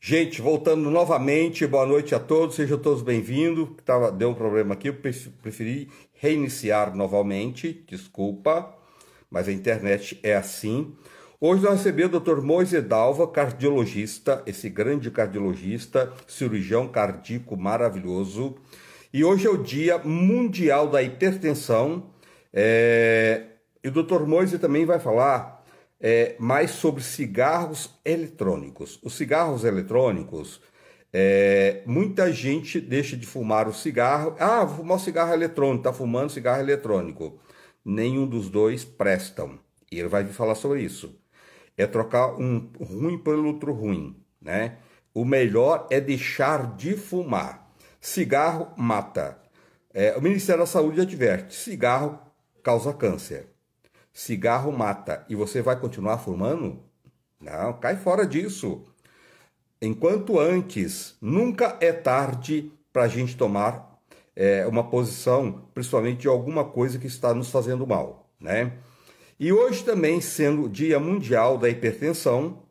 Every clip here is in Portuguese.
Gente, voltando novamente, boa noite a todos, sejam todos bem-vindos. Deu um problema aqui, eu preferi reiniciar novamente, desculpa, mas a internet é assim. Hoje nós recebemos o Dr. Moisés Dalva, cardiologista, esse grande cardiologista, cirurgião cardíaco maravilhoso. E hoje é o Dia Mundial da Hipertensão. E o Dr. Moisés também vai falar mais sobre cigarros eletrônicos. Os cigarros eletrônicos, muita gente deixa de fumar o cigarro. Ah, vou fumar o cigarro eletrônico, está fumando cigarro eletrônico. Nenhum dos dois prestam. E ele vai falar sobre isso. É trocar um ruim pelo outro ruim, né? O melhor é deixar de fumar. Cigarro mata. O Ministério da Saúde adverte: cigarro causa câncer. Cigarro mata. E você vai continuar fumando? Não, cai fora disso. Enquanto antes, nunca é tarde para a gente tomar uma posição, principalmente de alguma coisa que está nos fazendo mal, né? E hoje também, sendo Dia Mundial da Hipertensão,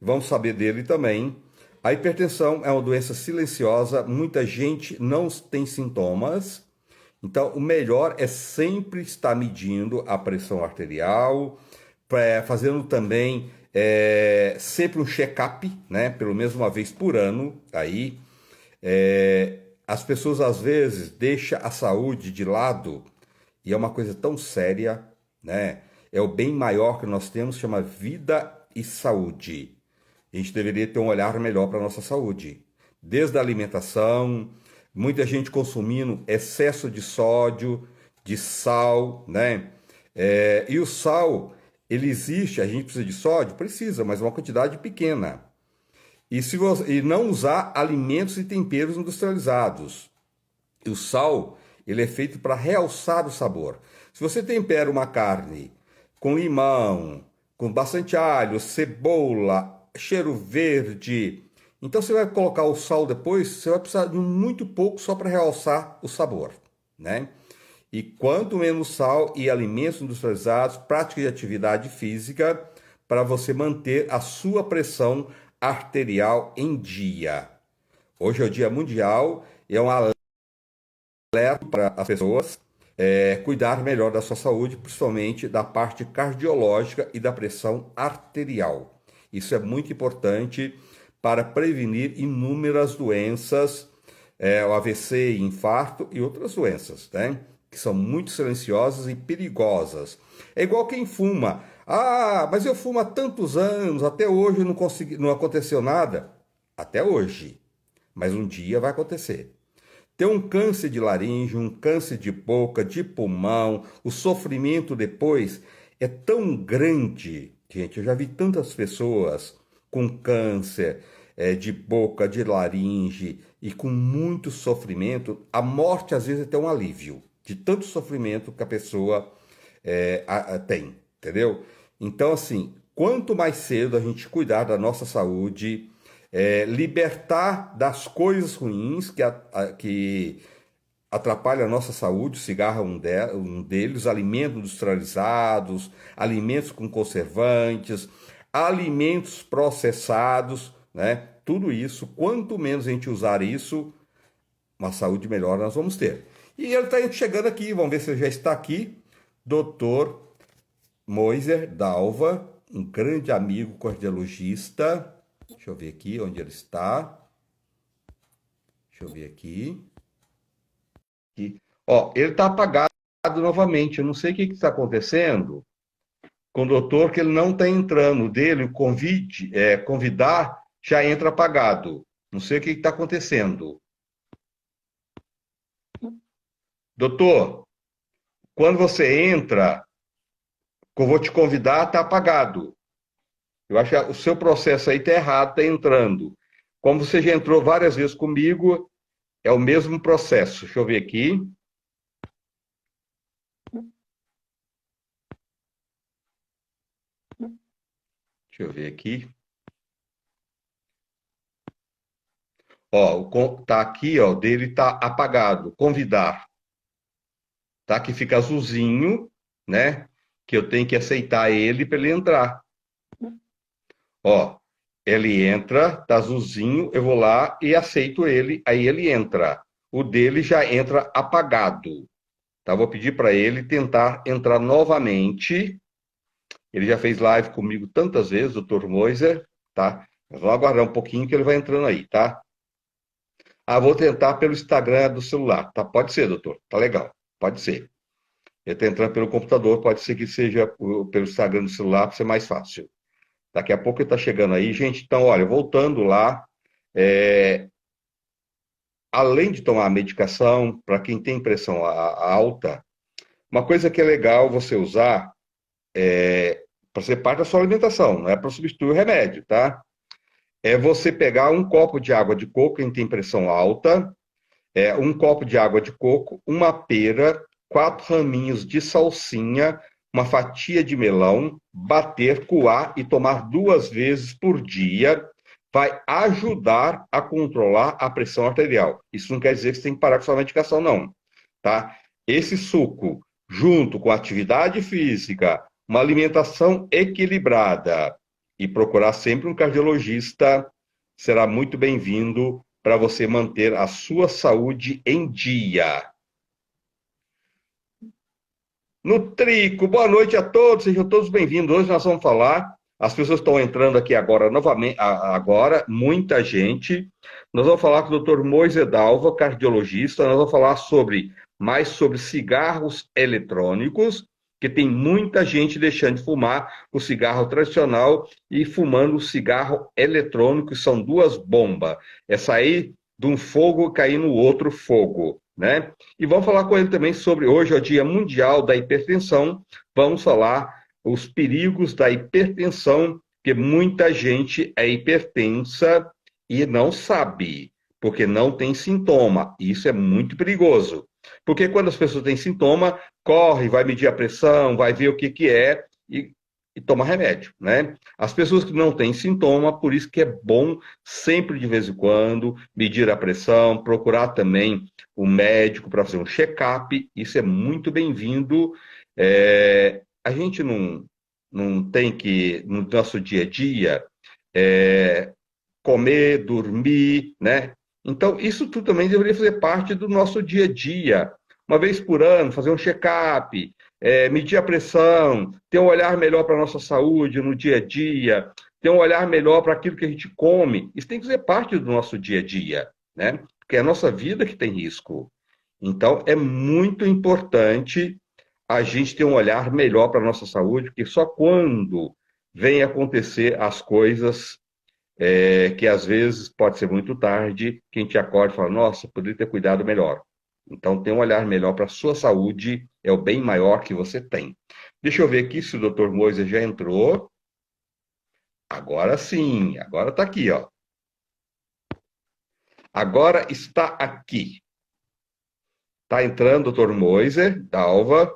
vamos saber dele também. A hipertensão é uma doença silenciosa, muita gente não tem sintomas. Então, o melhor é sempre estar medindo a pressão arterial, fazendo também sempre um check-up, né? Pelo menos uma vez por ano. Aí, as pessoas às vezes deixam a saúde de lado e é uma coisa tão séria, né? É o bem maior que nós temos, chama vida e saúde. A gente deveria ter um olhar melhor para a nossa saúde, desde a alimentação, muita gente consumindo excesso de sódio, de sal, né? E o sal, ele existe, a gente precisa de sódio? Precisa, mas uma quantidade pequena. E não usar alimentos e temperos industrializados. E o sal, ele é feito para realçar o sabor. Se você tempera uma carne com limão, com bastante alho, cebola, cheiro verde, então você vai colocar o sal depois, você vai precisar de muito pouco só para realçar o sabor, né? E quanto menos sal e alimentos industrializados, prática de atividade física para você manter a sua pressão arterial em dia. Hoje é o Dia Mundial e é um alerta para as pessoas cuidar melhor da sua saúde, principalmente da parte cardiológica e da pressão arterial. Isso é muito importante para prevenir inúmeras doenças, o AVC, infarto e outras doenças, né? Que são muito silenciosas e perigosas. É igual quem fuma. Ah, mas eu fumo há tantos anos, até hoje não aconteceu nada. Até hoje. Mas um dia vai acontecer. Ter um câncer de laringe, um câncer de boca, de pulmão, o sofrimento depois é tão grande. Gente, eu já vi tantas pessoas com câncer de boca, de laringe e com muito sofrimento. A morte às vezes é até um alívio de tanto sofrimento que a pessoa tem, entendeu? Então, assim, quanto mais cedo a gente cuidar da nossa saúde, libertar das coisas ruins que atrapalham a nossa saúde, o cigarro é um deles, alimentos industrializados, alimentos com conservantes, alimentos processados, né? Tudo isso, quanto menos a gente usar isso, uma saúde melhor nós vamos ter. E ele está chegando aqui, vamos ver se ele já está aqui, Dr. Moisés Dalva, um grande amigo cardiologista. Deixa eu ver aqui onde ele está. Deixa eu ver aqui. Ó, ele está apagado novamente. Eu não sei o que está acontecendo com o doutor, que ele não está entrando. O dele, o convidar, já entra apagado. Não sei o que está acontecendo. Doutor, quando você entra, que eu vou te convidar, está apagado. Eu acho que o seu processo aí está errado, está entrando. Como você já entrou várias vezes comigo, é o mesmo processo. Deixa eu ver aqui. Deixa eu ver aqui. Ó, tá aqui, ó, dele tá apagado. Convidar. Tá? Que fica azulzinho, né? Que eu tenho que aceitar ele para ele entrar. Ó, Ele entra, tá azulzinho, eu vou lá e aceito ele, aí ele entra. O dele já entra apagado. Tá? Vou pedir para ele tentar entrar novamente. Ele já fez live comigo tantas vezes, o Dr. Moiser, tá? Vamos aguardar um pouquinho que ele vai entrando aí, tá? Ah, vou tentar pelo Instagram do celular. Tá? Pode ser, doutor. Tá legal. Pode ser. Ele está entrando pelo computador, pode ser que seja pelo Instagram do celular para ser mais fácil. Daqui a pouco ele está chegando aí. Gente, então, olha, voltando lá, além de tomar a medicação, para quem tem pressão alta, uma coisa que é legal você usar para ser parte da sua alimentação, não é para substituir o remédio, tá? É você pegar um copo de água de coco, quem tem pressão alta, um copo de água de coco, uma pera, 4 raminhos de salsinha, uma fatia de melão, bater, coar e tomar 2 vezes por dia, vai ajudar a controlar a pressão arterial. Isso não quer dizer que você tem que parar com sua medicação, não, tá? Esse suco, junto com atividade física, uma alimentação equilibrada e procurar sempre um cardiologista, será muito bem-vindo para você manter a sua saúde em dia. Nutrico, boa noite a todos, sejam todos bem-vindos. Hoje nós vamos falar, as pessoas estão entrando aqui agora novamente, agora, muita gente. Nós vamos falar com o Dr. Moiser Dalva, cardiologista, nós vamos falar mais sobre cigarros eletrônicos, que tem muita gente deixando de fumar o cigarro tradicional e fumando o cigarro eletrônico, que são 2 bombas. É sair de um fogo e cair no outro fogo, né? E vamos falar com ele também sobre, hoje é o Dia Mundial da Hipertensão, vamos falar os perigos da hipertensão, porque muita gente é hipertensa e não sabe, porque não tem sintoma. Isso é muito perigoso. Porque quando as pessoas têm sintoma, corre, vai medir a pressão, vai ver o que é e toma remédio, né? As pessoas que não têm sintoma, por isso que é bom sempre de vez em quando medir a pressão, procurar também o médico para fazer um check-up, isso é muito bem-vindo. A gente não tem que, no nosso dia a dia, comer, dormir, né? Então, isso tudo também deveria fazer parte do nosso dia a dia. Uma vez por ano, fazer um check-up, medir a pressão, ter um olhar melhor para a nossa saúde no dia a dia, ter um olhar melhor para aquilo que a gente come. Isso tem que fazer parte do nosso dia a dia, né? Porque é a nossa vida que tem risco. Então, é muito importante a gente ter um olhar melhor para a nossa saúde, porque só quando vem acontecer as coisas que às vezes pode ser muito tarde, que a gente acorda e fala, nossa, poderia ter cuidado melhor. Então, ter um olhar melhor para a sua saúde é o bem maior que você tem. Deixa eu ver aqui se o Dr. Moiser já entrou. Agora sim, agora está aqui, ó. Agora está aqui. Está entrando o Dr. Moiser Dalva.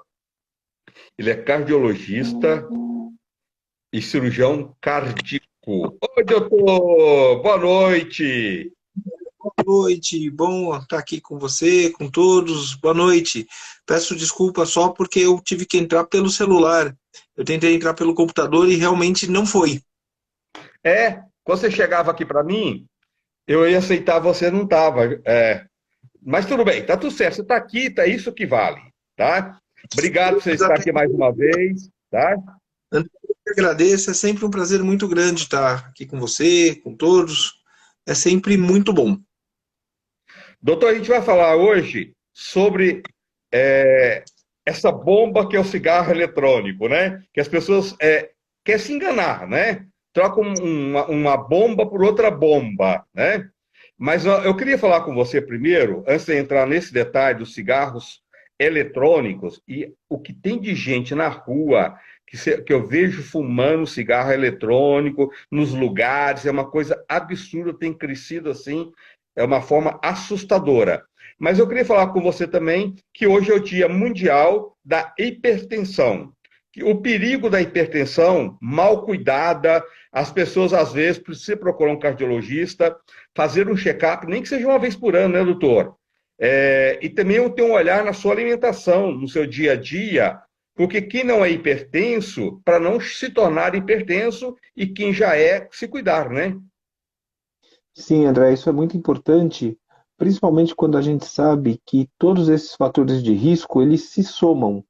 Ele é cardiologista e cirurgião cardíaco. Oi, doutor! Boa noite! Boa noite, bom estar aqui com você, com todos. Boa noite. Peço desculpa só porque eu tive que entrar pelo celular. Eu tentei entrar pelo computador e realmente não foi. Quando você chegava aqui para mim, eu ia aceitar, você não estava. Mas tudo bem, tá tudo certo. Você está aqui, tá isso que vale, tá? Obrigado por você estar aqui mais uma vez, tá? Eu agradeço, é sempre um prazer muito grande estar aqui com você, com todos. É sempre muito bom. Doutor, a gente vai falar hoje sobre essa bomba que é o cigarro eletrônico, né? Que as pessoas querem se enganar, né? Trocam uma bomba por outra bomba, né? Mas eu queria falar com você primeiro, antes de entrar nesse detalhe dos cigarros eletrônicos e o que tem de gente na rua que eu vejo fumando cigarro eletrônico nos lugares, é uma coisa absurda, tem crescido assim, é uma forma assustadora. Mas eu queria falar com você também que hoje é o Dia Mundial da Hipertensão. O perigo da hipertensão, mal cuidada, as pessoas às vezes precisam procurar um cardiologista, fazer um check-up, nem que seja uma vez por ano, né, doutor? E também eu tenho um olhar na sua alimentação, no seu dia a dia, Porque quem não é hipertenso, para não se tornar hipertenso, e quem já é, se cuidar, né? Sim, André, isso é muito importante, principalmente quando a gente sabe que todos esses fatores de risco, eles se somam.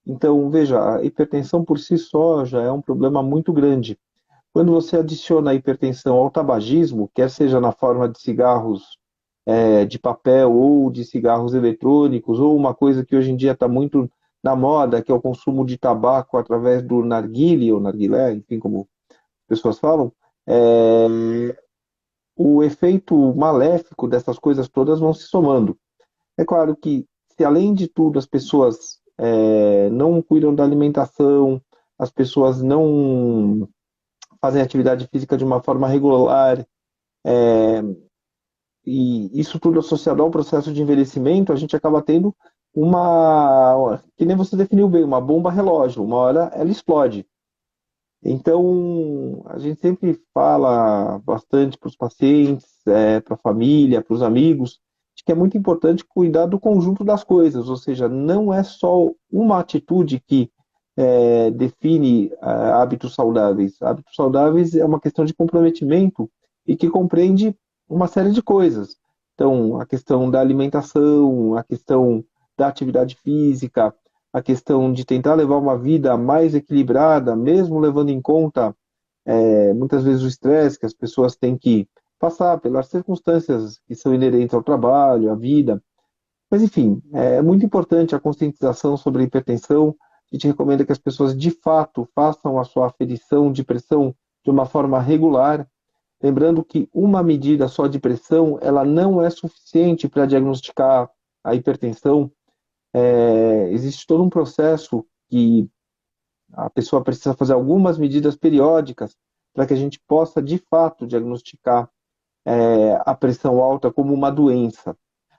Então, veja, a hipertensão por si só já é um problema muito grande. Quando você adiciona a hipertensão ao tabagismo, quer seja na forma de cigarros de papel ou de cigarros eletrônicos, ou uma coisa que hoje em dia está muito na moda, que é o consumo de tabaco através do narguilé, ou narguilé, enfim, como pessoas falam, o efeito maléfico dessas coisas todas vão se somando. É claro que, se além de tudo as pessoas não cuidam da alimentação, as pessoas não fazem atividade física de uma forma regular, e isso tudo associado ao processo de envelhecimento, a gente acaba tendo que nem você definiu bem, uma bomba relógio, uma hora ela explode. Então, a gente sempre fala bastante para os pacientes, para a família, para os amigos, de que é muito importante cuidar do conjunto das coisas, ou seja, não é só uma atitude que define hábitos saudáveis. Hábitos saudáveis é uma questão de comprometimento e que compreende uma série de coisas. Então, a questão da alimentação, a questão da atividade física, a questão de tentar levar uma vida mais equilibrada, mesmo levando em conta muitas vezes o estresse que as pessoas têm que passar pelas circunstâncias que são inerentes ao trabalho, à vida. Mas, enfim, é muito importante a conscientização sobre a hipertensão. A gente recomenda que as pessoas, de fato, façam a sua aferição de pressão de uma forma regular, lembrando que uma medida só de pressão, ela não é suficiente para diagnosticar a hipertensão. Existe todo um processo que a pessoa precisa fazer algumas medidas periódicas para que a gente possa, de fato, diagnosticar a pressão alta como uma doença.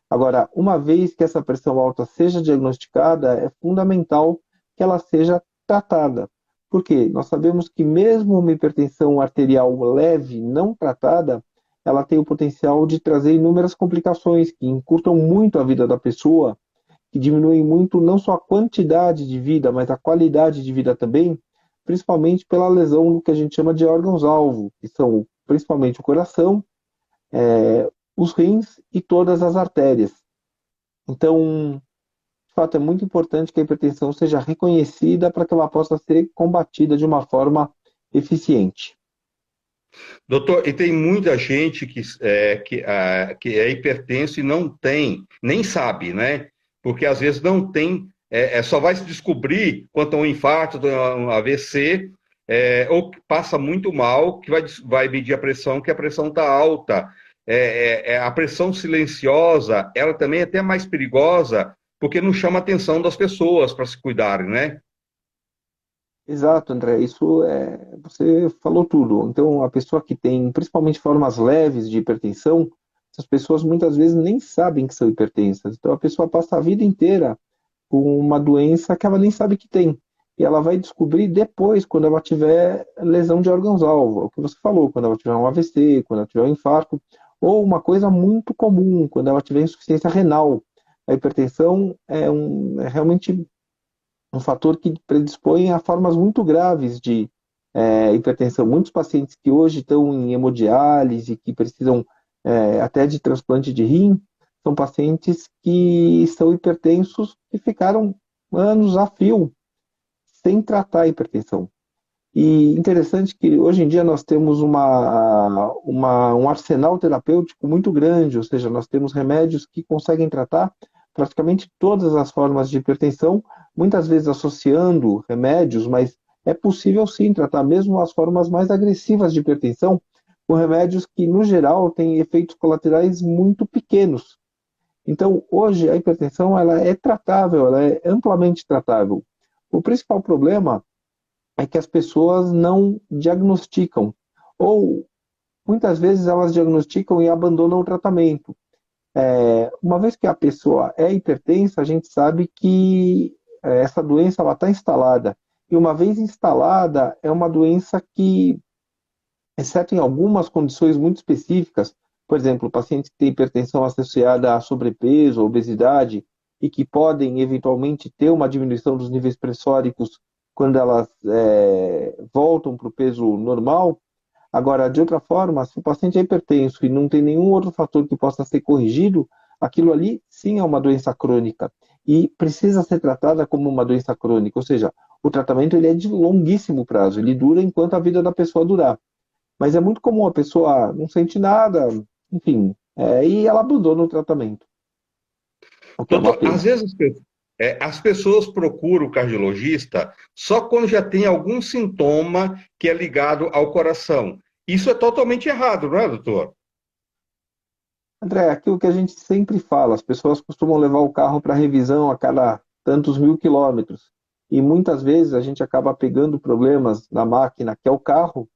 Agora, uma vez que essa pressão alta seja diagnosticada, é fundamental que ela seja tratada. Por quê? Nós sabemos que mesmo uma hipertensão arterial leve, não tratada, ela tem o potencial de trazer inúmeras complicações que encurtam muito a vida da pessoa, que diminuem muito não só a quantidade de vida, mas a qualidade de vida também, principalmente pela lesão do que a gente chama de órgãos-alvo, que são principalmente o coração, os rins e todas as artérias. Então, de fato, é muito importante que a hipertensão seja reconhecida para que ela possa ser combatida de uma forma eficiente. Doutor, e tem muita gente que é hipertenso e não tem, nem sabe, né? Porque às vezes não tem, só vai se descobrir quanto a um infarto, a um AVC, ou que passa muito mal, que vai medir a pressão, que a pressão está alta. A pressão silenciosa, ela também é até mais perigosa, porque não chama a atenção das pessoas para se cuidarem, né? Exato, André, você falou tudo. Então, a pessoa que tem principalmente formas leves de hipertensão, essas pessoas muitas vezes nem sabem que são hipertensas. Então, a pessoa passa a vida inteira com uma doença que ela nem sabe que tem. E ela vai descobrir depois, quando ela tiver lesão de órgãos-alvo, o que você falou, quando ela tiver um AVC, quando ela tiver um infarto, ou uma coisa muito comum, quando ela tiver insuficiência renal. A hipertensão é realmente um fator que predispõe a formas muito graves de hipertensão. Muitos pacientes que hoje estão em hemodiálise, que precisam até de transplante de rim, são pacientes que são hipertensos e ficaram anos a fio sem tratar a hipertensão. E interessante que hoje em dia nós temos um arsenal terapêutico muito grande, ou seja, nós temos remédios que conseguem tratar praticamente todas as formas de hipertensão, muitas vezes associando remédios, mas é possível sim tratar mesmo as formas mais agressivas de hipertensão com remédios que, no geral, têm efeitos colaterais muito pequenos. Então, hoje, a hipertensão ela é tratável, ela é amplamente tratável. O principal problema é que as pessoas não diagnosticam, ou muitas vezes elas diagnosticam e abandonam o tratamento. Uma vez que a pessoa é hipertensa, a gente sabe que essa doença está instalada. E uma vez instalada, é uma doença que, exceto em algumas condições muito específicas, por exemplo, pacientes que têm hipertensão associada a sobrepeso, obesidade, e que podem eventualmente ter uma diminuição dos níveis pressóricos quando elas voltam para o peso normal. Agora, de outra forma, se o paciente é hipertenso e não tem nenhum outro fator que possa ser corrigido, aquilo ali sim é uma doença crônica e precisa ser tratada como uma doença crônica, ou seja, o tratamento ele é de longuíssimo prazo, ele dura enquanto a vida da pessoa durar. Mas é muito comum a pessoa não sente nada, enfim, e ela abandona o tratamento, o que é uma Doutor, pena. às vezes as pessoas procuram o cardiologista só quando já tem algum sintoma que é ligado ao coração. Isso é totalmente errado, não é, doutor? André, aquilo que a gente sempre fala, as pessoas costumam levar o carro para revisão a cada tantos mil quilômetros. E muitas vezes a gente acaba pegando problemas na máquina, que é o carro,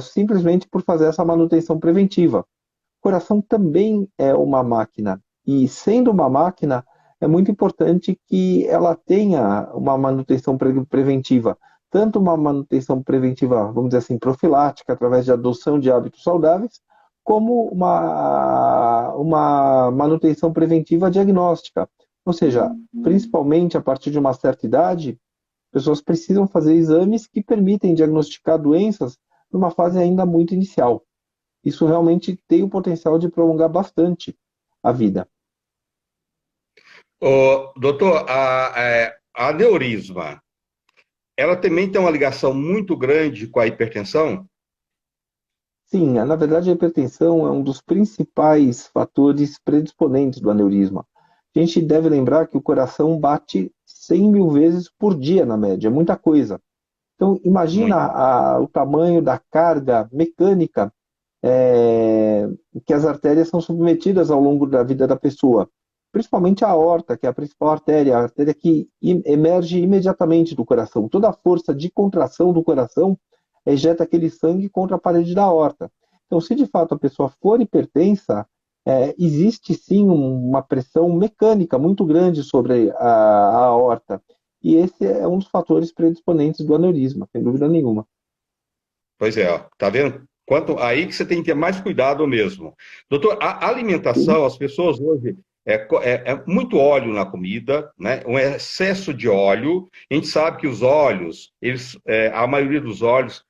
simplesmente por fazer essa manutenção preventiva. O coração também é uma máquina. E sendo uma máquina, é muito importante que ela tenha uma manutenção preventiva. Tanto uma manutenção preventiva, vamos dizer assim, profilática, através de adoção de hábitos saudáveis, como uma manutenção preventiva diagnóstica. Ou seja, principalmente a partir de uma certa idade, pessoas precisam fazer exames que permitem diagnosticar doenças numa fase ainda muito inicial. Isso realmente tem o potencial de prolongar bastante a vida. Doutor, a aneurisma, ela também tem uma ligação muito grande com a hipertensão? Sim, na verdade a hipertensão é um dos principais fatores predisponentes do aneurisma. A gente deve lembrar que o coração bate 100 mil vezes por dia na média, é muita coisa. Então imagina Muito. o tamanho da carga mecânica que as artérias são submetidas ao longo da vida da pessoa. Principalmente a aorta, que é a principal artéria, a artéria que emerge imediatamente do coração. Toda a força de contração do coração ejeta aquele sangue contra a parede da aorta. Então, se de fato a pessoa for hipertensa, existe sim uma pressão mecânica muito grande sobre a aorta. E esse é um dos fatores predisponentes do aneurisma, sem dúvida nenhuma. Pois é, ó, tá vendo? Quanto aí que você tem que ter mais cuidado mesmo. Doutor, a Sim. alimentação, as pessoas hoje é muito óleo na comida, né? Um excesso de óleo. A gente sabe que os óleos, a maioria dos óleos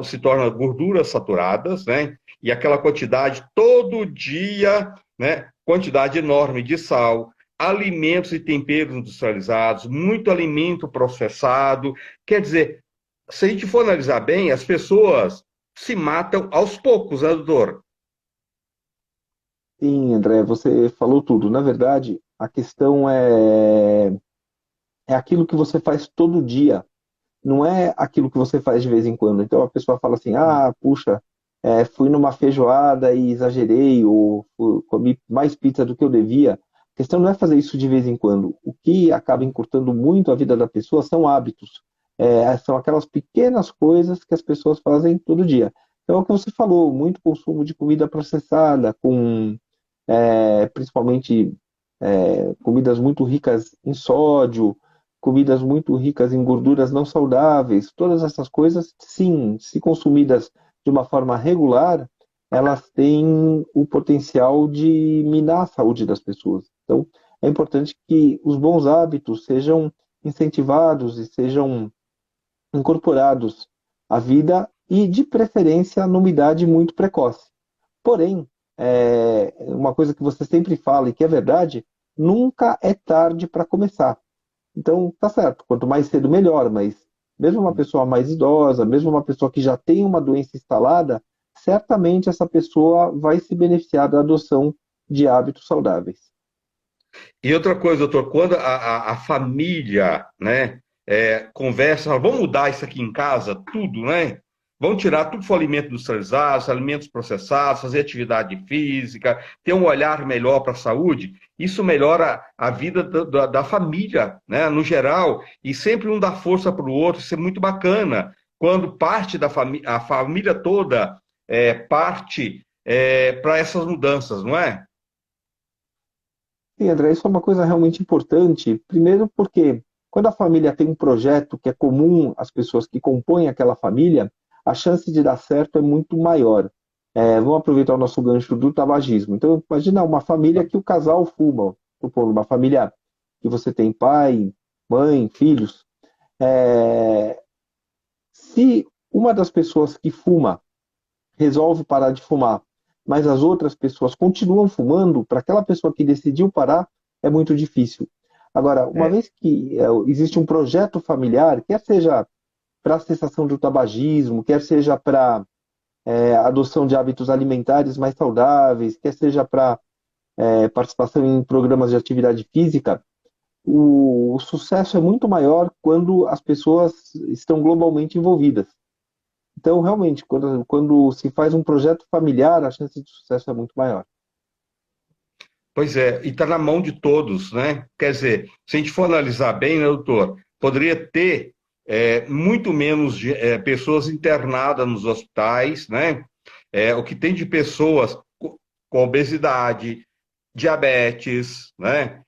se torna gorduras saturadas, né? E aquela quantidade todo dia, né? Quantidade enorme de sal, alimentos e temperos industrializados, muito alimento processado. Quer dizer, se a gente for analisar bem, as pessoas se matam aos poucos, né, doutor? Sim, André, você falou tudo. Na verdade, a questão é aquilo que você faz todo dia, não é aquilo que você faz de vez em quando. Então a pessoa fala assim: ah, puxa, fui numa feijoada e exagerei, ou comi mais pizza do que eu devia. A questão não é fazer isso de vez em quando. O que acaba encurtando muito a vida da pessoa são hábitos. São aquelas pequenas coisas que as pessoas fazem todo dia. Então, é o que você falou, muito consumo de comida processada, com principalmente comidas muito ricas em sódio, comidas muito ricas em gorduras não saudáveis, todas essas coisas, sim, se consumidas de uma forma regular, elas têm o potencial de minar a saúde das pessoas. Então, é importante que os bons hábitos sejam incentivados e sejam incorporados à vida e, de preferência, numa idade muito precoce. Porém, uma coisa que você sempre fala e que é verdade, nunca é tarde para começar. Então, tá certo, quanto mais cedo, melhor, mas mesmo uma pessoa mais idosa, mesmo uma pessoa que já tem uma doença instalada, certamente essa pessoa vai se beneficiar da adoção de hábitos saudáveis. E outra coisa, doutor, quando a família, né, conversa, fala, vamos mudar isso aqui em casa, tudo, né? Vamos tirar tudo que for alimento industrializado, alimentos processados, fazer atividade física, ter um olhar melhor para a saúde. Isso melhora a vida da família, né, no geral, e sempre um dá força para o outro, isso é muito bacana. Quando parte da família, a família toda parte para essas mudanças, não é? Sim, André, isso é uma coisa realmente importante. Primeiro, porque quando a família tem um projeto que é comum às pessoas que compõem aquela família, a chance de dar certo é muito maior. Vamos aproveitar o nosso gancho do tabagismo. Então, imagina uma família que o casal fuma, supondo, uma família que você tem pai, mãe, filhos, se uma das pessoas que fuma resolve parar de fumar, mas as outras pessoas continuam fumando, para aquela pessoa que decidiu parar, é muito difícil. Agora, uma É. vez que existe um projeto familiar, quer seja para a cessação do tabagismo, quer seja para adoção de hábitos alimentares mais saudáveis, quer seja para participação em programas de atividade física, o sucesso é muito maior quando as pessoas estão globalmente envolvidas. Então, realmente, quando se faz um projeto familiar, a chance de sucesso é muito maior. Pois é, e está na mão de todos, né? Quer dizer, se a gente for analisar bem, né, doutor, poderia ter muito menos pessoas internadas nos hospitais, né? O que tem de pessoas com obesidade, diabetes, né?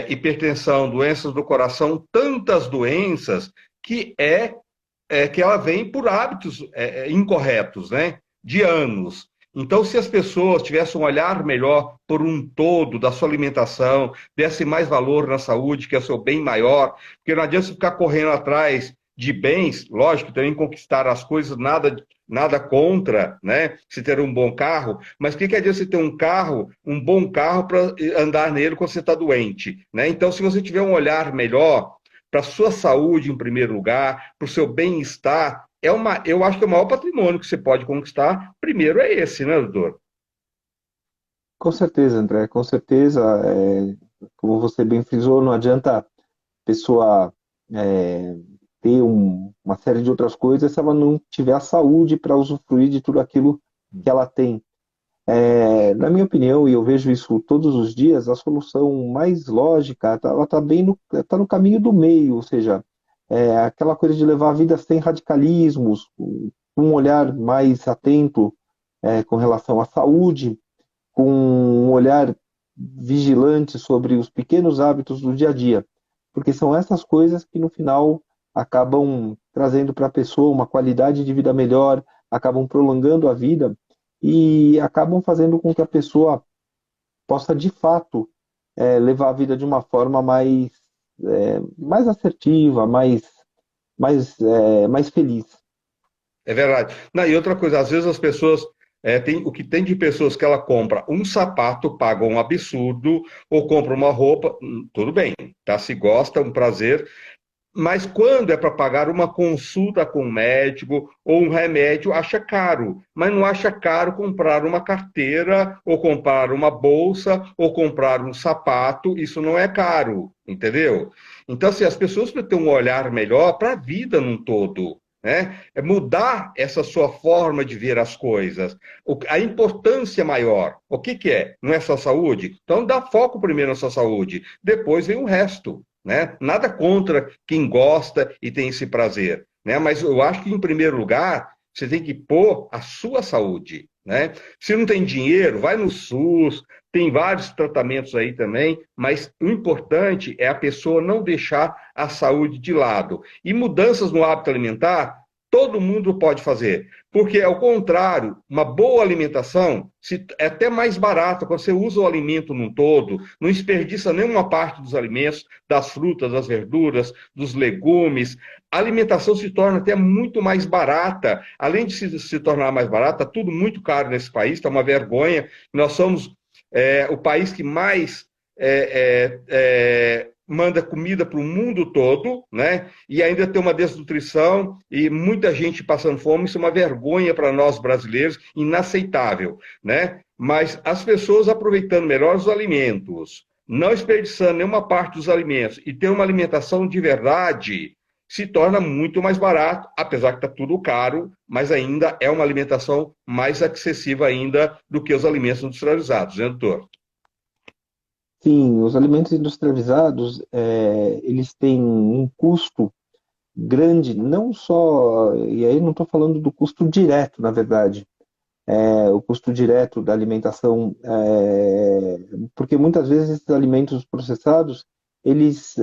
Hipertensão, doenças do coração, tantas doenças que que ela vem por hábitos incorretos, né? De anos. Então, se as pessoas tivessem um olhar melhor por um todo da sua alimentação, dessem mais valor na saúde, que é o seu bem maior, porque não adianta você ficar correndo atrás de bens, lógico, também conquistar as coisas, nada contra, né? Se ter um bom carro, mas o que adianta você ter um carro, um bom carro para andar nele quando você está doente, né? Então, se você tiver um olhar melhor para a sua saúde em primeiro lugar, para o seu bem-estar, eu acho que é o maior patrimônio que você pode conquistar, primeiro é esse, né, doutor? Com certeza, André, com certeza. Como você bem frisou, não adianta a pessoa ter uma série de outras coisas se ela não tiver a saúde para usufruir de tudo aquilo que ela tem. Na minha opinião, e eu vejo isso todos os dias, a solução mais lógica, ela tá no caminho do meio, ou seja, aquela coisa de levar a vida sem radicalismos, um olhar mais atento com relação à saúde, com um olhar vigilante sobre os pequenos hábitos do dia a dia, porque são essas coisas que no final acabam trazendo para a pessoa uma qualidade de vida melhor, acabam prolongando a vida e acabam fazendo com que a pessoa possa de fato levar a vida de uma forma mais assertiva, mais feliz. É verdade. Não, e outra coisa, às vezes as pessoas o que tem de pessoas que ela compra um sapato, paga um absurdo, ou compra uma roupa, tudo bem, tá? Se gosta, um prazer, mas quando é para pagar uma consulta com um médico ou um remédio, acha caro. Mas não acha caro comprar uma carteira, ou comprar uma bolsa, ou comprar um sapato. Isso não é caro, entendeu? Então, assim, as pessoas precisam ter um olhar melhor para a vida num todo. Né? É mudar essa sua forma de ver as coisas. A importância maior. O que é? Não é só saúde? Então dá foco primeiro na sua saúde, depois vem o resto. Né? Nada contra quem gosta e tem esse prazer, né? Mas eu acho que, em primeiro lugar, você tem que pôr a sua saúde. Né? Se não tem dinheiro, vai no SUS, tem vários tratamentos aí também, mas o importante é a pessoa não deixar a saúde de lado. E mudanças no hábito alimentar, todo mundo pode fazer. Porque, ao contrário, uma boa alimentação é até mais barata quando você usa o alimento num todo, não desperdiça nenhuma parte dos alimentos, das frutas, das verduras, dos legumes. A alimentação se torna até muito mais barata. Além de se tornar mais barata, tá tudo muito caro nesse país, está uma vergonha. Nós somos o país que mais manda comida para o mundo todo, né? E ainda tem uma desnutrição e muita gente passando fome. Isso é uma vergonha para nós brasileiros, inaceitável, né? Mas as pessoas aproveitando melhor os alimentos, não desperdiçando nenhuma parte dos alimentos e ter uma alimentação de verdade, se torna muito mais barato, apesar que está tudo caro, mas ainda é uma alimentação mais acessível ainda do que os alimentos industrializados, né, doutor? Sim, os alimentos industrializados, eles têm um custo grande, não só, e aí não estou falando do custo direto, na verdade, o custo direto da alimentação, porque muitas vezes esses alimentos processados, eles,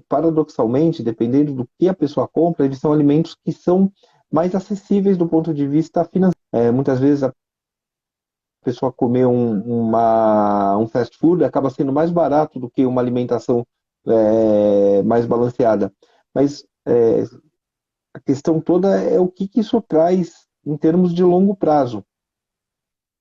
paradoxalmente, dependendo do que a pessoa compra, eles são alimentos que são mais acessíveis do ponto de vista financeiro. Muitas vezes a pessoa comer um fast food acaba sendo mais barato do que uma alimentação mais balanceada. Mas a questão toda é o que isso traz em termos de longo prazo.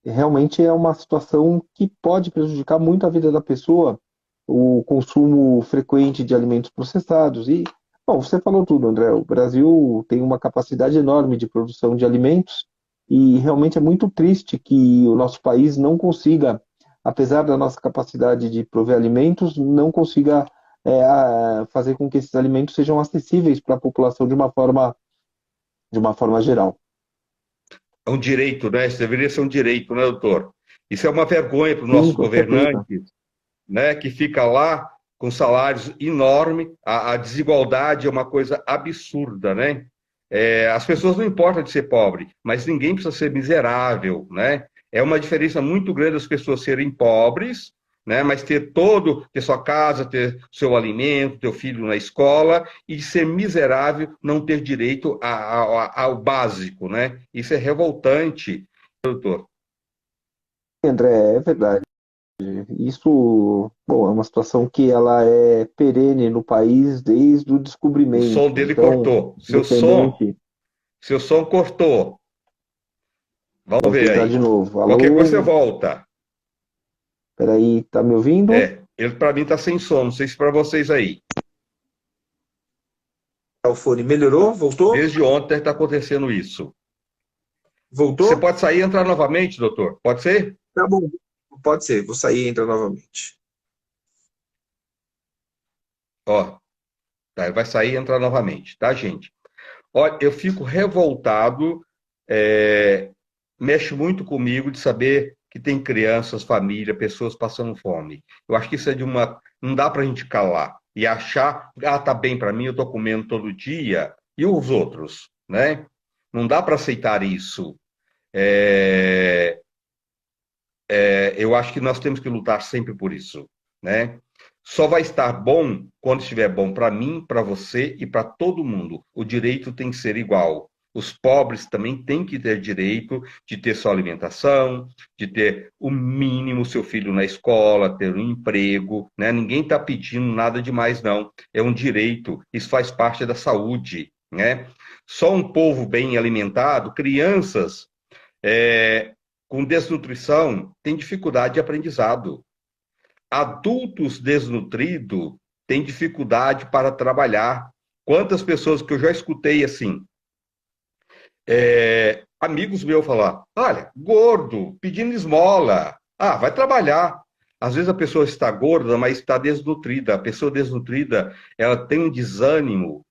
Realmente é uma situação que pode prejudicar muito a vida da pessoa, o consumo frequente de alimentos processados. E, bom, você falou tudo, André. O Brasil tem uma capacidade enorme de produção de alimentos e realmente é muito triste que o nosso país não consiga, apesar da nossa capacidade de prover alimentos, não consiga fazer com que esses alimentos sejam acessíveis para a população de uma forma geral. É um direito, né? Isso deveria ser um direito, né, doutor? Isso é uma vergonha para os Sim, nossos com certeza. governantes, né? Que fica lá com salários enormes. A desigualdade é uma coisa absurda, né? As pessoas não importam de ser pobre, mas ninguém precisa ser miserável, né? É uma diferença muito grande as pessoas serem pobres, né? Mas ter sua casa, ter seu alimento, teu filho na escola, e ser miserável, não ter direito ao básico, né? Isso é revoltante, doutor. André, é verdade. Isso, bom, é uma situação que ela é perene no país desde o O som descobrimento. dele Então, cortou. independente, Seu som cortou. Vamos vamos ver tentar de aí. novo. Qualquer coisa você Alô? volta. Peraí, tá me ouvindo? Ele para mim tá sem som, não sei se para vocês aí. O fone melhorou? Voltou? Desde ontem está acontecendo isso. Você Voltou? pode sair e entrar novamente, doutor? Pode ser? Tá bom. Pode ser, vou sair e entrar novamente. Ó, tá, ele vai sair e entrar novamente, tá, gente? Olha, eu fico revoltado, é, mexe muito comigo de saber que tem crianças, família, pessoas passando fome. Eu acho que isso é de uma. Não dá para a gente calar e achar, tá bem para mim, eu estou comendo todo dia, e os outros, né? Não dá para aceitar isso. É, eu acho que nós temos que lutar sempre por isso, né? Só vai estar bom quando estiver bom para mim, para você e para todo mundo. O direito tem que ser igual. Os pobres também têm que ter direito de ter sua alimentação, de ter o mínimo, seu filho na escola, ter um emprego, né? Ninguém está pedindo nada demais, não. É um direito, isso faz parte da saúde, né? Só um povo bem alimentado, crianças é, com desnutrição têm dificuldade de aprendizado. Adultos desnutridos têm dificuldade para trabalhar. Quantas pessoas que eu já escutei assim, amigos meus falar, olha, gordo, pedindo esmola, vai trabalhar. Às vezes a pessoa está gorda, mas está desnutrida. A pessoa desnutrida, ela tem um desânimo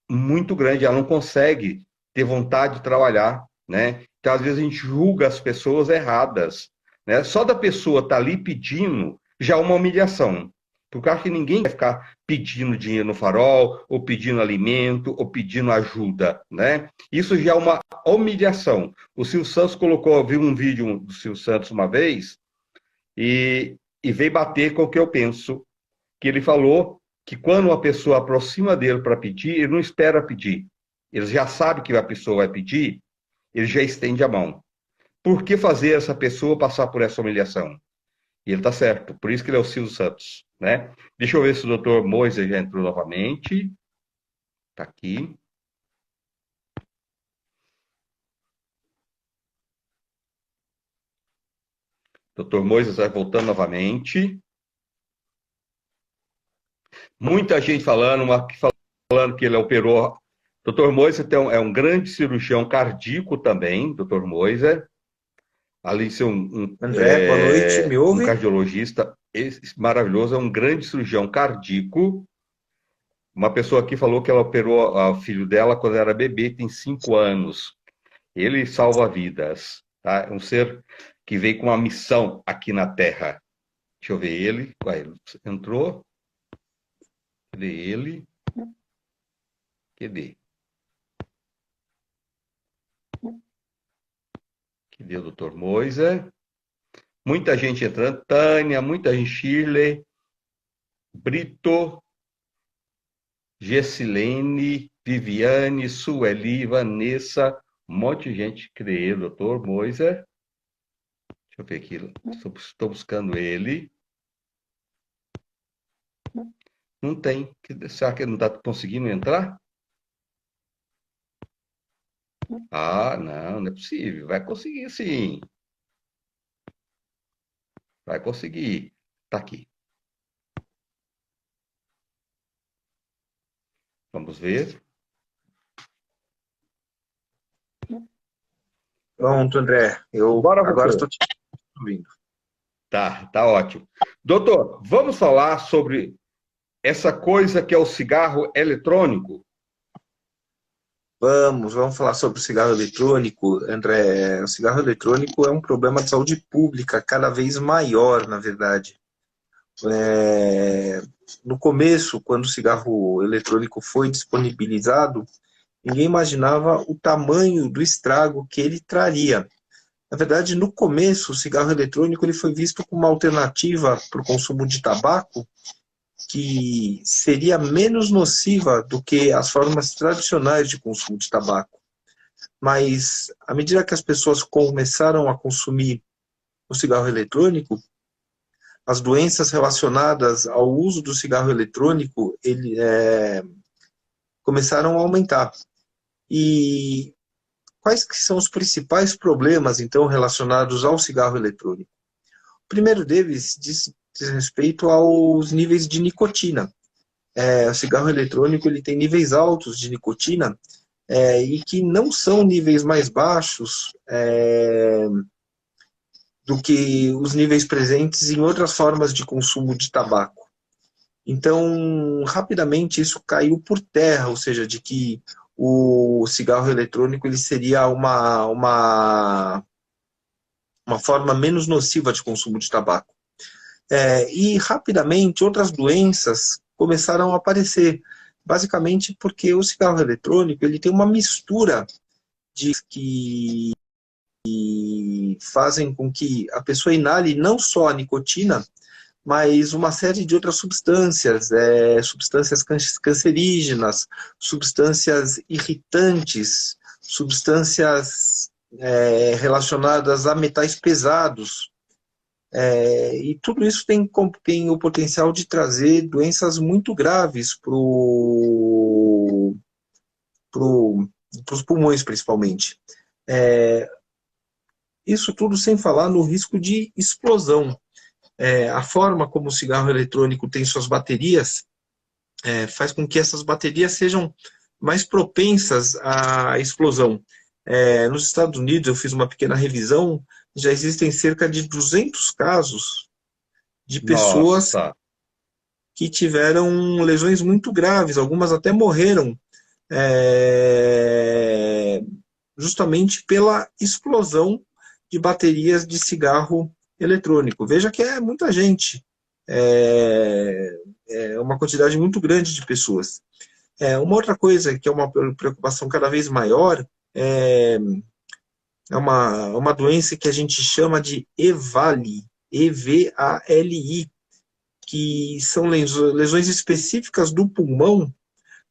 muito grande, ela não consegue ter vontade de trabalhar, né? Então, às vezes, a gente julga as pessoas erradas, né? Só da pessoa estar ali pedindo já é uma humilhação. Porque eu acho que ninguém vai ficar pedindo dinheiro no farol, ou pedindo alimento, ou pedindo ajuda, né? Isso já é uma humilhação. O Silvio Santos colocou, viu um vídeo do Silvio Santos uma vez, e veio bater com o que eu penso, que ele falou que quando uma pessoa aproxima dele para pedir, ele não espera pedir. Ele já sabe que a pessoa vai pedir, ele já estende a mão. Por que fazer essa pessoa passar por essa humilhação? E ele está certo, por isso que ele é o Silvio Santos, né? Deixa eu ver se o doutor Moisés já entrou novamente. Está aqui. Doutor Moisés vai voltando novamente. Muita gente falando que ele operou. Doutor Moisés é um grande cirurgião cardíaco também, doutor Moisés. Além de ser André, boa noite, me um ouve? cardiologista maravilhoso, é um grande cirurgião cardíaco. Uma pessoa aqui falou que ela operou o filho dela quando era bebê, tem 5 anos. Ele salva vidas, tá? É um ser que veio com uma missão aqui na Terra. Deixa eu ver ele. Ele entrou. Cadê ele? Cadê? Cadê o doutor Moisa? Muita gente entrando. Tânia, muita gente. Shirley, Brito, Gessilene, Viviane, Sueli, Vanessa, um monte de gente. Cadê doutor Moisa? Deixa eu ver aqui. Estou buscando ele. Não tem. Será que ele não está conseguindo entrar? Ah, não, não é possível. Vai conseguir sim. Vai conseguir. Tá aqui. Vamos ver. Pronto, André. Eu Bora agora você. estou te ouvindo. Tá ótimo. Doutor, vamos falar sobre essa coisa que é o cigarro eletrônico? Vamos falar sobre o cigarro eletrônico. André, o cigarro eletrônico é um problema de saúde pública cada vez maior, na verdade. No começo, quando o cigarro eletrônico foi disponibilizado, ninguém imaginava o tamanho do estrago que ele traria. Na verdade, no começo, o cigarro eletrônico ele foi visto como uma alternativa para o consumo de tabaco que seria menos nociva do que as formas tradicionais de consumo de tabaco. Mas, à medida que as pessoas começaram a consumir o cigarro eletrônico, as doenças relacionadas ao uso do cigarro eletrônico começaram a aumentar. E quais que são os principais problemas, então, relacionados ao cigarro eletrônico? O primeiro deles diz respeito aos níveis de nicotina. O cigarro eletrônico ele tem níveis altos de nicotina e que não são níveis mais baixos do que os níveis presentes em outras formas de consumo de tabaco. Então, rapidamente isso caiu por terra, ou seja, de que o cigarro eletrônico ele seria uma forma menos nociva de consumo de tabaco. E rapidamente outras doenças começaram a aparecer, basicamente porque o cigarro eletrônico ele tem uma mistura de que fazem com que a pessoa inale não só a nicotina, mas uma série de outras substâncias, substâncias cancerígenas, substâncias irritantes, substâncias relacionadas a metais pesados. E tudo isso tem o potencial de trazer doenças muito graves para os pulmões, principalmente. Isso tudo sem falar no risco de explosão. A forma como o cigarro eletrônico tem suas baterias faz com que essas baterias sejam mais propensas à explosão. Nos Estados Unidos, eu fiz uma pequena revisão, já existem cerca de 200 casos de pessoas Nossa. que tiveram lesões muito graves, algumas até morreram, justamente pela explosão de baterias de cigarro eletrônico. Veja que é muita gente, é uma quantidade muito grande de pessoas. Uma outra coisa que é uma preocupação cada vez maior é uma doença que a gente chama de EVALI, EVALI, que são lesões específicas do pulmão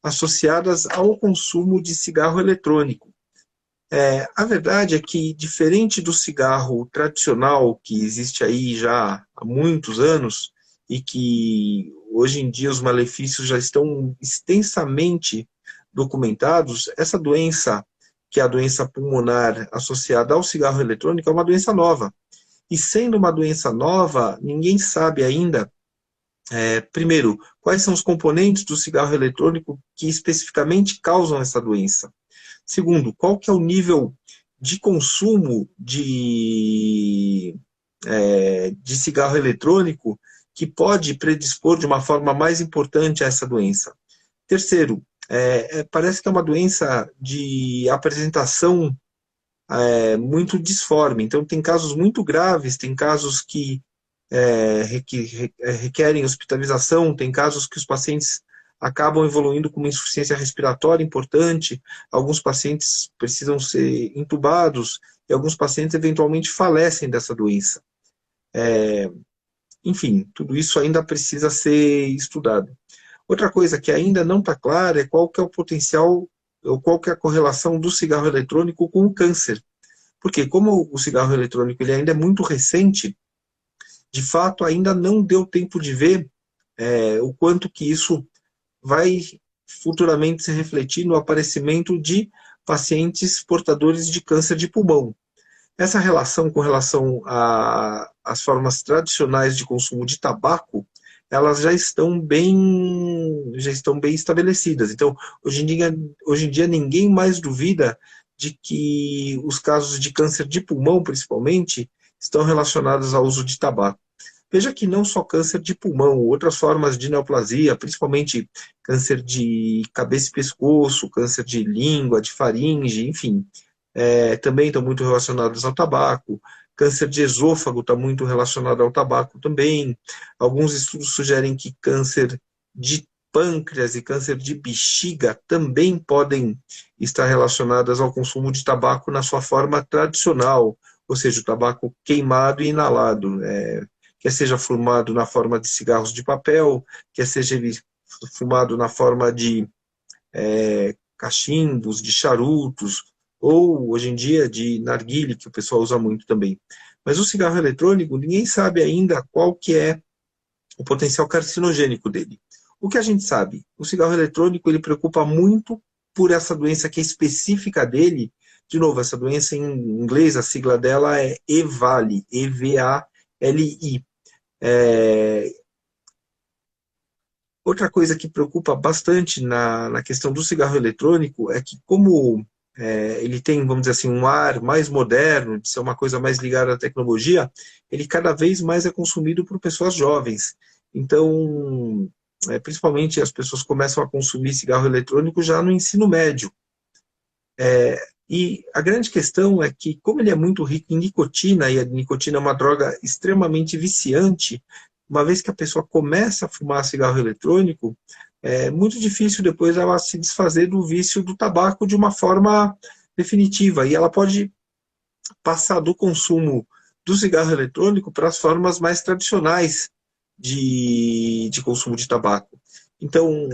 associadas ao consumo de cigarro eletrônico. A verdade é que, diferente do cigarro tradicional, que existe aí já há muitos anos, e que hoje em dia os malefícios já estão extensamente documentados, essa doença, que é a doença pulmonar associada ao cigarro eletrônico, é uma doença nova. E sendo uma doença nova, ninguém sabe ainda, primeiro, quais são os componentes do cigarro eletrônico que especificamente causam essa doença. Segundo, qual que é o nível de consumo de cigarro eletrônico que pode predispor de uma forma mais importante a essa doença. Terceiro, parece que é uma doença de apresentação muito disforme. Então, tem casos muito graves, tem casos que requerem hospitalização, tem casos que os pacientes acabam evoluindo com uma insuficiência respiratória importante, alguns pacientes precisam ser intubados e alguns pacientes eventualmente falecem dessa doença. Enfim, tudo isso ainda precisa ser estudado. Outra coisa que ainda não está clara é qual que é o potencial, ou qual que é a correlação do cigarro eletrônico com o câncer. Porque como o cigarro eletrônico ele ainda é muito recente, de fato ainda não deu tempo de ver o quanto que isso vai futuramente se refletir no aparecimento de pacientes portadores de câncer de pulmão. Essa relação com relação às formas tradicionais de consumo de tabaco, elas já estão bem estabelecidas. Então, hoje em dia ninguém mais duvida de que os casos de câncer de pulmão, principalmente, estão relacionados ao uso de tabaco. Veja que não só câncer de pulmão, outras formas de neoplasia, principalmente câncer de cabeça e pescoço, câncer de língua, de faringe, enfim, também estão muito relacionados ao tabaco. Câncer de esôfago está muito relacionado ao tabaco também. Alguns estudos sugerem que câncer de pâncreas e câncer de bexiga também podem estar relacionadas ao consumo de tabaco na sua forma tradicional, ou seja, o tabaco queimado e inalado, quer seja fumado na forma de cigarros de papel, quer seja ele fumado na forma de cachimbos, de charutos, ou hoje em dia de narguile, que o pessoal usa muito também. Mas o cigarro eletrônico, ninguém sabe ainda qual que é o potencial carcinogênico dele. O que a gente sabe? O cigarro eletrônico ele preocupa muito por essa doença que é específica dele. De novo, essa doença em inglês, a sigla dela é EVALI, E-V-A-L-I. Outra coisa que preocupa bastante na questão do cigarro eletrônico é que, como ele tem, vamos dizer assim, um ar mais moderno, de ser uma coisa mais ligada à tecnologia, ele cada vez mais é consumido por pessoas jovens. Então, principalmente as pessoas começam a consumir cigarro eletrônico já no ensino médio. E a grande questão é que, como ele é muito rico em nicotina, e a nicotina é uma droga extremamente viciante, uma vez que a pessoa começa a fumar cigarro eletrônico, é muito difícil depois ela se desfazer do vício do tabaco de uma forma definitiva. E ela pode passar do consumo do cigarro eletrônico para as formas mais tradicionais de consumo de tabaco. Então,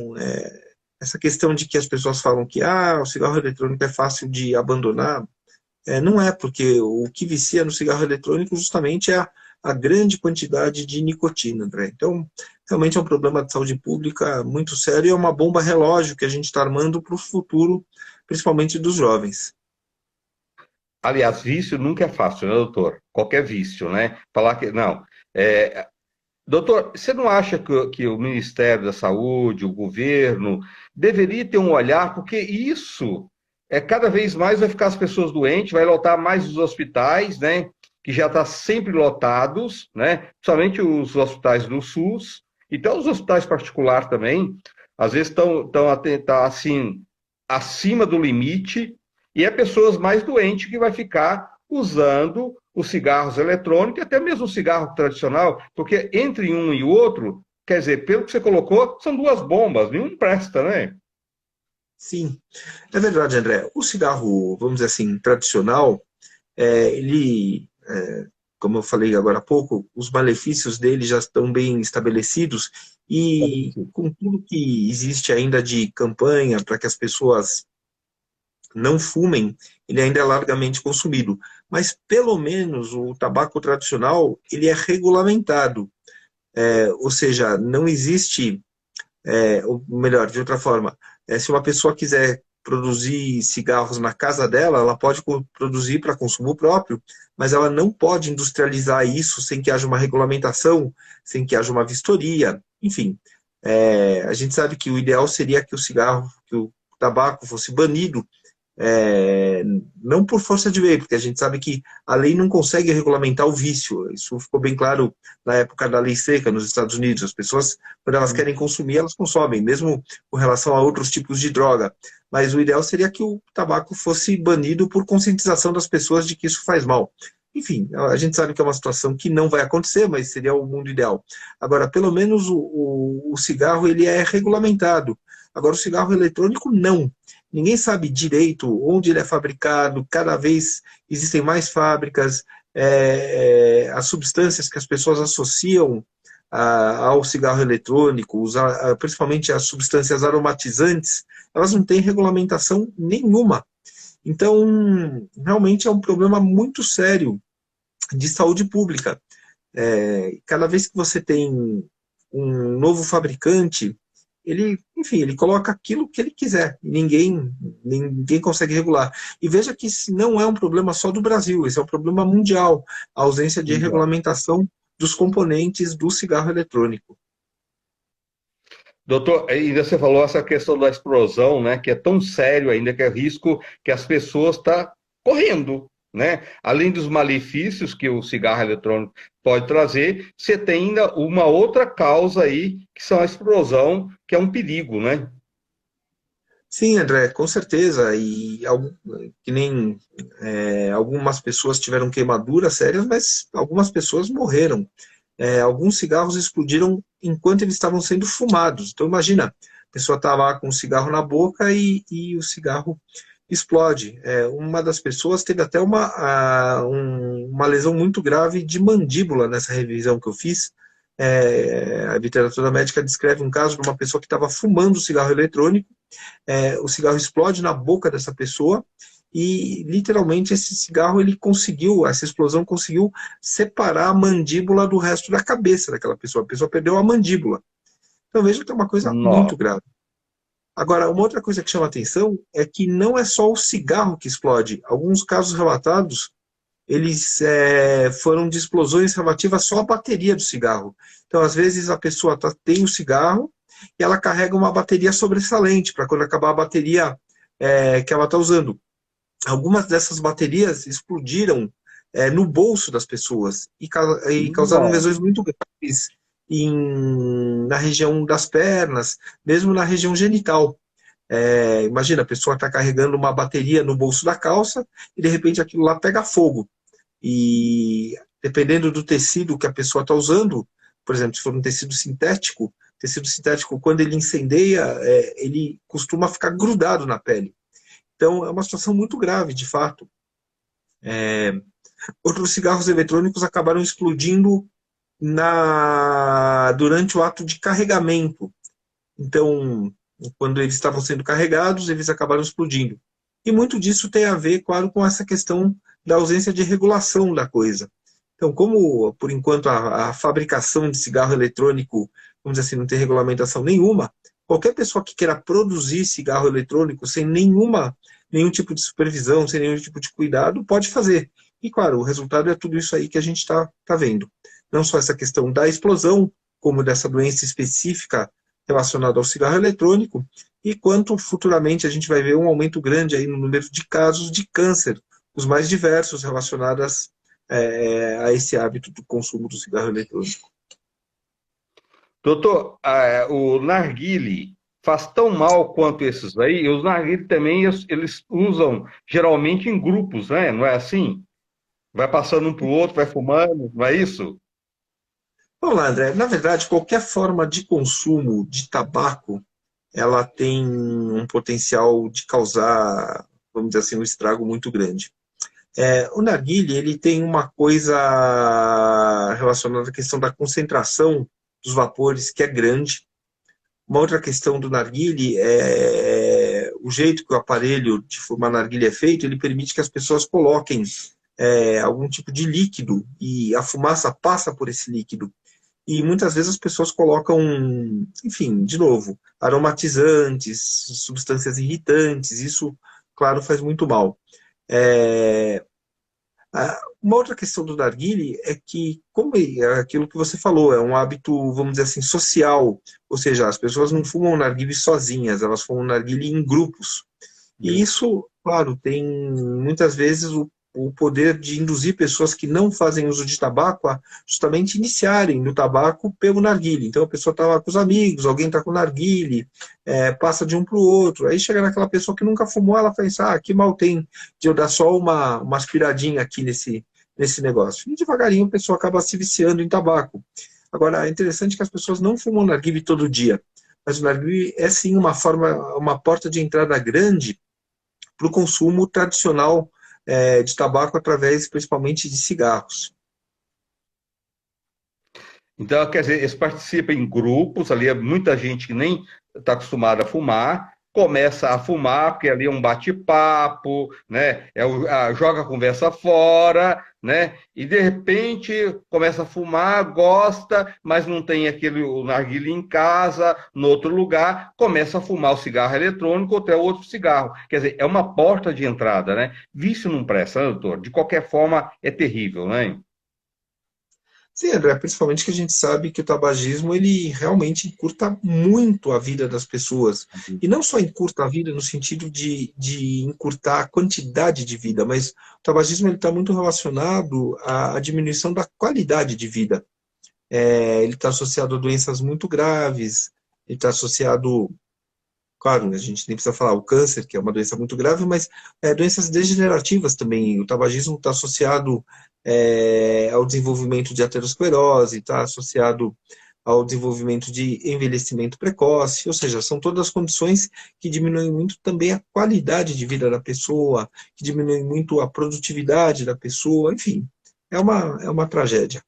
essa questão de que as pessoas falam que o cigarro eletrônico é fácil de abandonar, não é, porque o que vicia no cigarro eletrônico justamente é a grande quantidade de nicotina, André. Então, realmente é um problema de saúde pública muito sério e é uma bomba relógio que a gente está armando para o futuro, principalmente dos jovens. Aliás, vício nunca é fácil, né, doutor? Qualquer vício, né? Falar que. Não. Doutor, você não acha que o Ministério da Saúde, o governo, deveria ter um olhar, porque isso cada vez mais vai ficar as pessoas doentes, vai lotar mais os hospitais, né? Que já está sempre lotados, né? Principalmente os hospitais do SUS, então os hospitais particulares também, às vezes estão assim, acima do limite, e é pessoas mais doentes que vai ficar usando os cigarros eletrônicos, até mesmo o cigarro tradicional, porque entre um e o outro, quer dizer, pelo que você colocou, são duas bombas, nenhum presta, né? Sim, é verdade, André. O cigarro, vamos dizer assim, tradicional, ele, como eu falei agora há pouco, os malefícios dele já estão bem estabelecidos e com tudo que existe ainda de campanha para que as pessoas não fumem, ele ainda é largamente consumido. Mas, pelo menos, o tabaco tradicional, ele é regulamentado. Ou seja, não existe, ou melhor, de outra forma, se uma pessoa quiser produzir cigarros na casa dela, ela pode produzir para consumo próprio, mas ela não pode industrializar isso sem que haja uma regulamentação, sem que haja uma vistoria, enfim. A gente sabe que o ideal seria que o tabaco fosse banido, não por força de lei, porque a gente sabe que a lei não consegue regulamentar o vício. Isso ficou bem claro na época da lei seca nos Estados Unidos. As pessoas, quando elas querem consumir, elas consomem, mesmo com relação a outros tipos de droga. Mas o ideal seria que o tabaco fosse banido por conscientização das pessoas de que isso faz mal. Enfim, a gente sabe que é uma situação que não vai acontecer, mas seria o mundo ideal. Agora, pelo menos o cigarro ele é regulamentado. Agora, o cigarro eletrônico, não. Ninguém sabe direito onde ele é fabricado, cada vez existem mais fábricas, as substâncias que as pessoas associam ao cigarro eletrônico, principalmente as substâncias aromatizantes, elas não têm regulamentação nenhuma. Então, realmente é um problema muito sério de saúde pública. Cada vez que você tem um novo fabricante, ele, enfim, ele coloca aquilo que ele quiser, ninguém consegue regular. E veja que esse não é um problema só do Brasil, esse é um problema mundial, a ausência de regulamentação dos componentes do cigarro eletrônico. Doutor, ainda você falou essa questão da explosão, né, que é tão sério ainda, que é risco que as pessoas estão correndo, né? Além dos malefícios que o cigarro eletrônico pode trazer, você tem ainda uma outra causa aí, que são a explosão, que é um perigo, né? Sim, André, com certeza. Que nem algumas pessoas tiveram queimaduras sérias, mas algumas pessoas morreram. Alguns cigarros explodiram enquanto eles estavam sendo fumados. Então, imagina, a pessoa está lá com um cigarro na boca e o cigarro explode. Uma das pessoas teve até uma lesão muito grave de mandíbula nessa revisão que eu fiz. A literatura médica descreve um caso de uma pessoa que estava fumando cigarro eletrônico, o cigarro explode na boca dessa pessoa e literalmente esse cigarro essa explosão conseguiu separar a mandíbula do resto da cabeça daquela pessoa. A pessoa perdeu a mandíbula. Então veja que é uma coisa muito Nossa. grave. Agora, uma outra coisa que chama atenção é que não é só o cigarro que explode. Alguns casos relatados, eles foram de explosões relativas só à bateria do cigarro. Então, às vezes, a pessoa tem o cigarro e ela carrega uma bateria sobressalente para quando acabar a bateria que ela está usando. Algumas dessas baterias explodiram no bolso das pessoas e causaram Nossa. lesões muito graves na região das pernas, mesmo na região genital. Imagina, a pessoa está carregando uma bateria no bolso da calça e de repente aquilo lá pega fogo. E dependendo do tecido que a pessoa está usando, por exemplo, se for um tecido sintético, quando ele incendeia, ele costuma ficar grudado na pele. Então, é uma situação muito grave, de fato. Outros cigarros eletrônicos acabaram explodindo durante o ato de carregamento. Então, quando eles estavam sendo carregados, eles acabaram explodindo. E muito disso tem a ver, claro, com essa questão da ausência de regulação da coisa. Então, como, por enquanto, a fabricação de cigarro eletrônico, vamos dizer assim, não tem regulamentação nenhuma, qualquer pessoa que queira produzir cigarro eletrônico sem nenhum tipo de supervisão, sem nenhum tipo de cuidado, pode fazer. E, claro, o resultado é tudo isso aí que a gente está vendo. Não só essa questão da explosão, como dessa doença específica relacionada ao cigarro eletrônico, e quanto futuramente a gente vai ver um aumento grande aí no número de casos de câncer, os mais diversos relacionados a esse hábito do consumo do cigarro eletrônico. Doutor, o narguile faz tão mal quanto esses aí, e os narguile também, eles usam geralmente em grupos, né? Não é assim? Vai passando um para o outro, vai fumando, não é isso? Vamos lá, André. Na verdade, qualquer forma de consumo de tabaco, ela tem um potencial de causar, vamos dizer assim, um estrago muito grande. O narguilé, ele tem uma coisa relacionada à questão da concentração dos vapores, que é grande. Uma outra questão do narguilé é o jeito que o aparelho de fumar narguilé é feito, ele permite que as pessoas coloquem algum tipo de líquido e a fumaça passa por esse líquido. E muitas vezes as pessoas colocam, enfim, de novo, aromatizantes, substâncias irritantes, isso, claro, faz muito mal. Uma outra questão do narguilé é que, como é aquilo que você falou, é um hábito, vamos dizer assim, social, ou seja, as pessoas não fumam narguilé sozinhas, elas fumam narguilé em grupos. E isso, claro, tem muitas vezes o poder de induzir pessoas que não fazem uso de tabaco a justamente iniciarem no tabaco pelo narguilé. Então a pessoa está lá com os amigos, alguém está com narguilé, passa de um para o outro. Aí chega naquela pessoa que nunca fumou, ela pensa, que mal tem de eu dar só uma aspiradinha aqui nesse negócio. E devagarinho a pessoa acaba se viciando em tabaco. Agora, é interessante que as pessoas não fumam narguilé todo dia. Mas o narguilé é sim uma porta de entrada grande para o consumo tradicional de tabaco através principalmente de cigarros. Então, quer dizer, eles participam em grupos, ali é muita gente que nem está acostumada a fumar, começa a fumar, porque ali é um bate-papo, né? Joga a conversa fora, né? E de repente começa a fumar, gosta, mas não tem o narguilé em casa, no outro lugar, começa a fumar o cigarro eletrônico ou até outro cigarro. Quer dizer, é uma porta de entrada, né? Vício não presta, né, doutor? De qualquer forma, é terrível, né? Sim, André, principalmente que a gente sabe que o tabagismo ele realmente encurta muito a vida das pessoas. E não só encurta a vida no sentido de encurtar a quantidade de vida, mas o tabagismo está muito relacionado à diminuição da qualidade de vida. Ele está associado a doenças muito graves, ele está associado, claro, a gente nem precisa falar o câncer, que é uma doença muito grave, mas doenças degenerativas também. O tabagismo está associado ao desenvolvimento de aterosclerose, está associado ao desenvolvimento de envelhecimento precoce, ou seja, são todas condições que diminuem muito também a qualidade de vida da pessoa, que diminuem muito a produtividade da pessoa, enfim, é uma tragédia.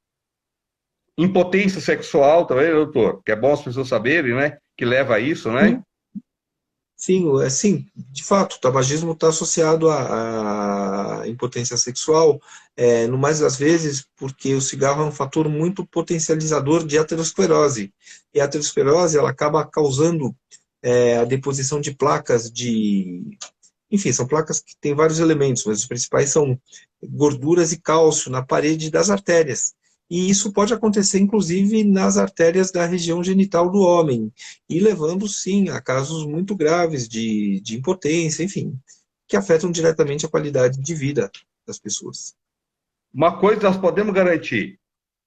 Impotência sexual também, né, doutor? Que é bom as pessoas saberem, né? Que leva a isso, né? Sim, sim, de fato, o tabagismo está associado à impotência sexual, no mais das vezes, porque o cigarro é um fator muito potencializador de aterosclerose. E a aterosclerose, ela acaba causando a deposição de placas de... Enfim, são placas que têm vários elementos, mas os principais são gorduras e cálcio na parede das artérias. E isso pode acontecer, inclusive, nas artérias da região genital do homem, e levando, sim, a casos muito graves de impotência, enfim, que afetam diretamente a qualidade de vida das pessoas. Uma coisa nós podemos garantir: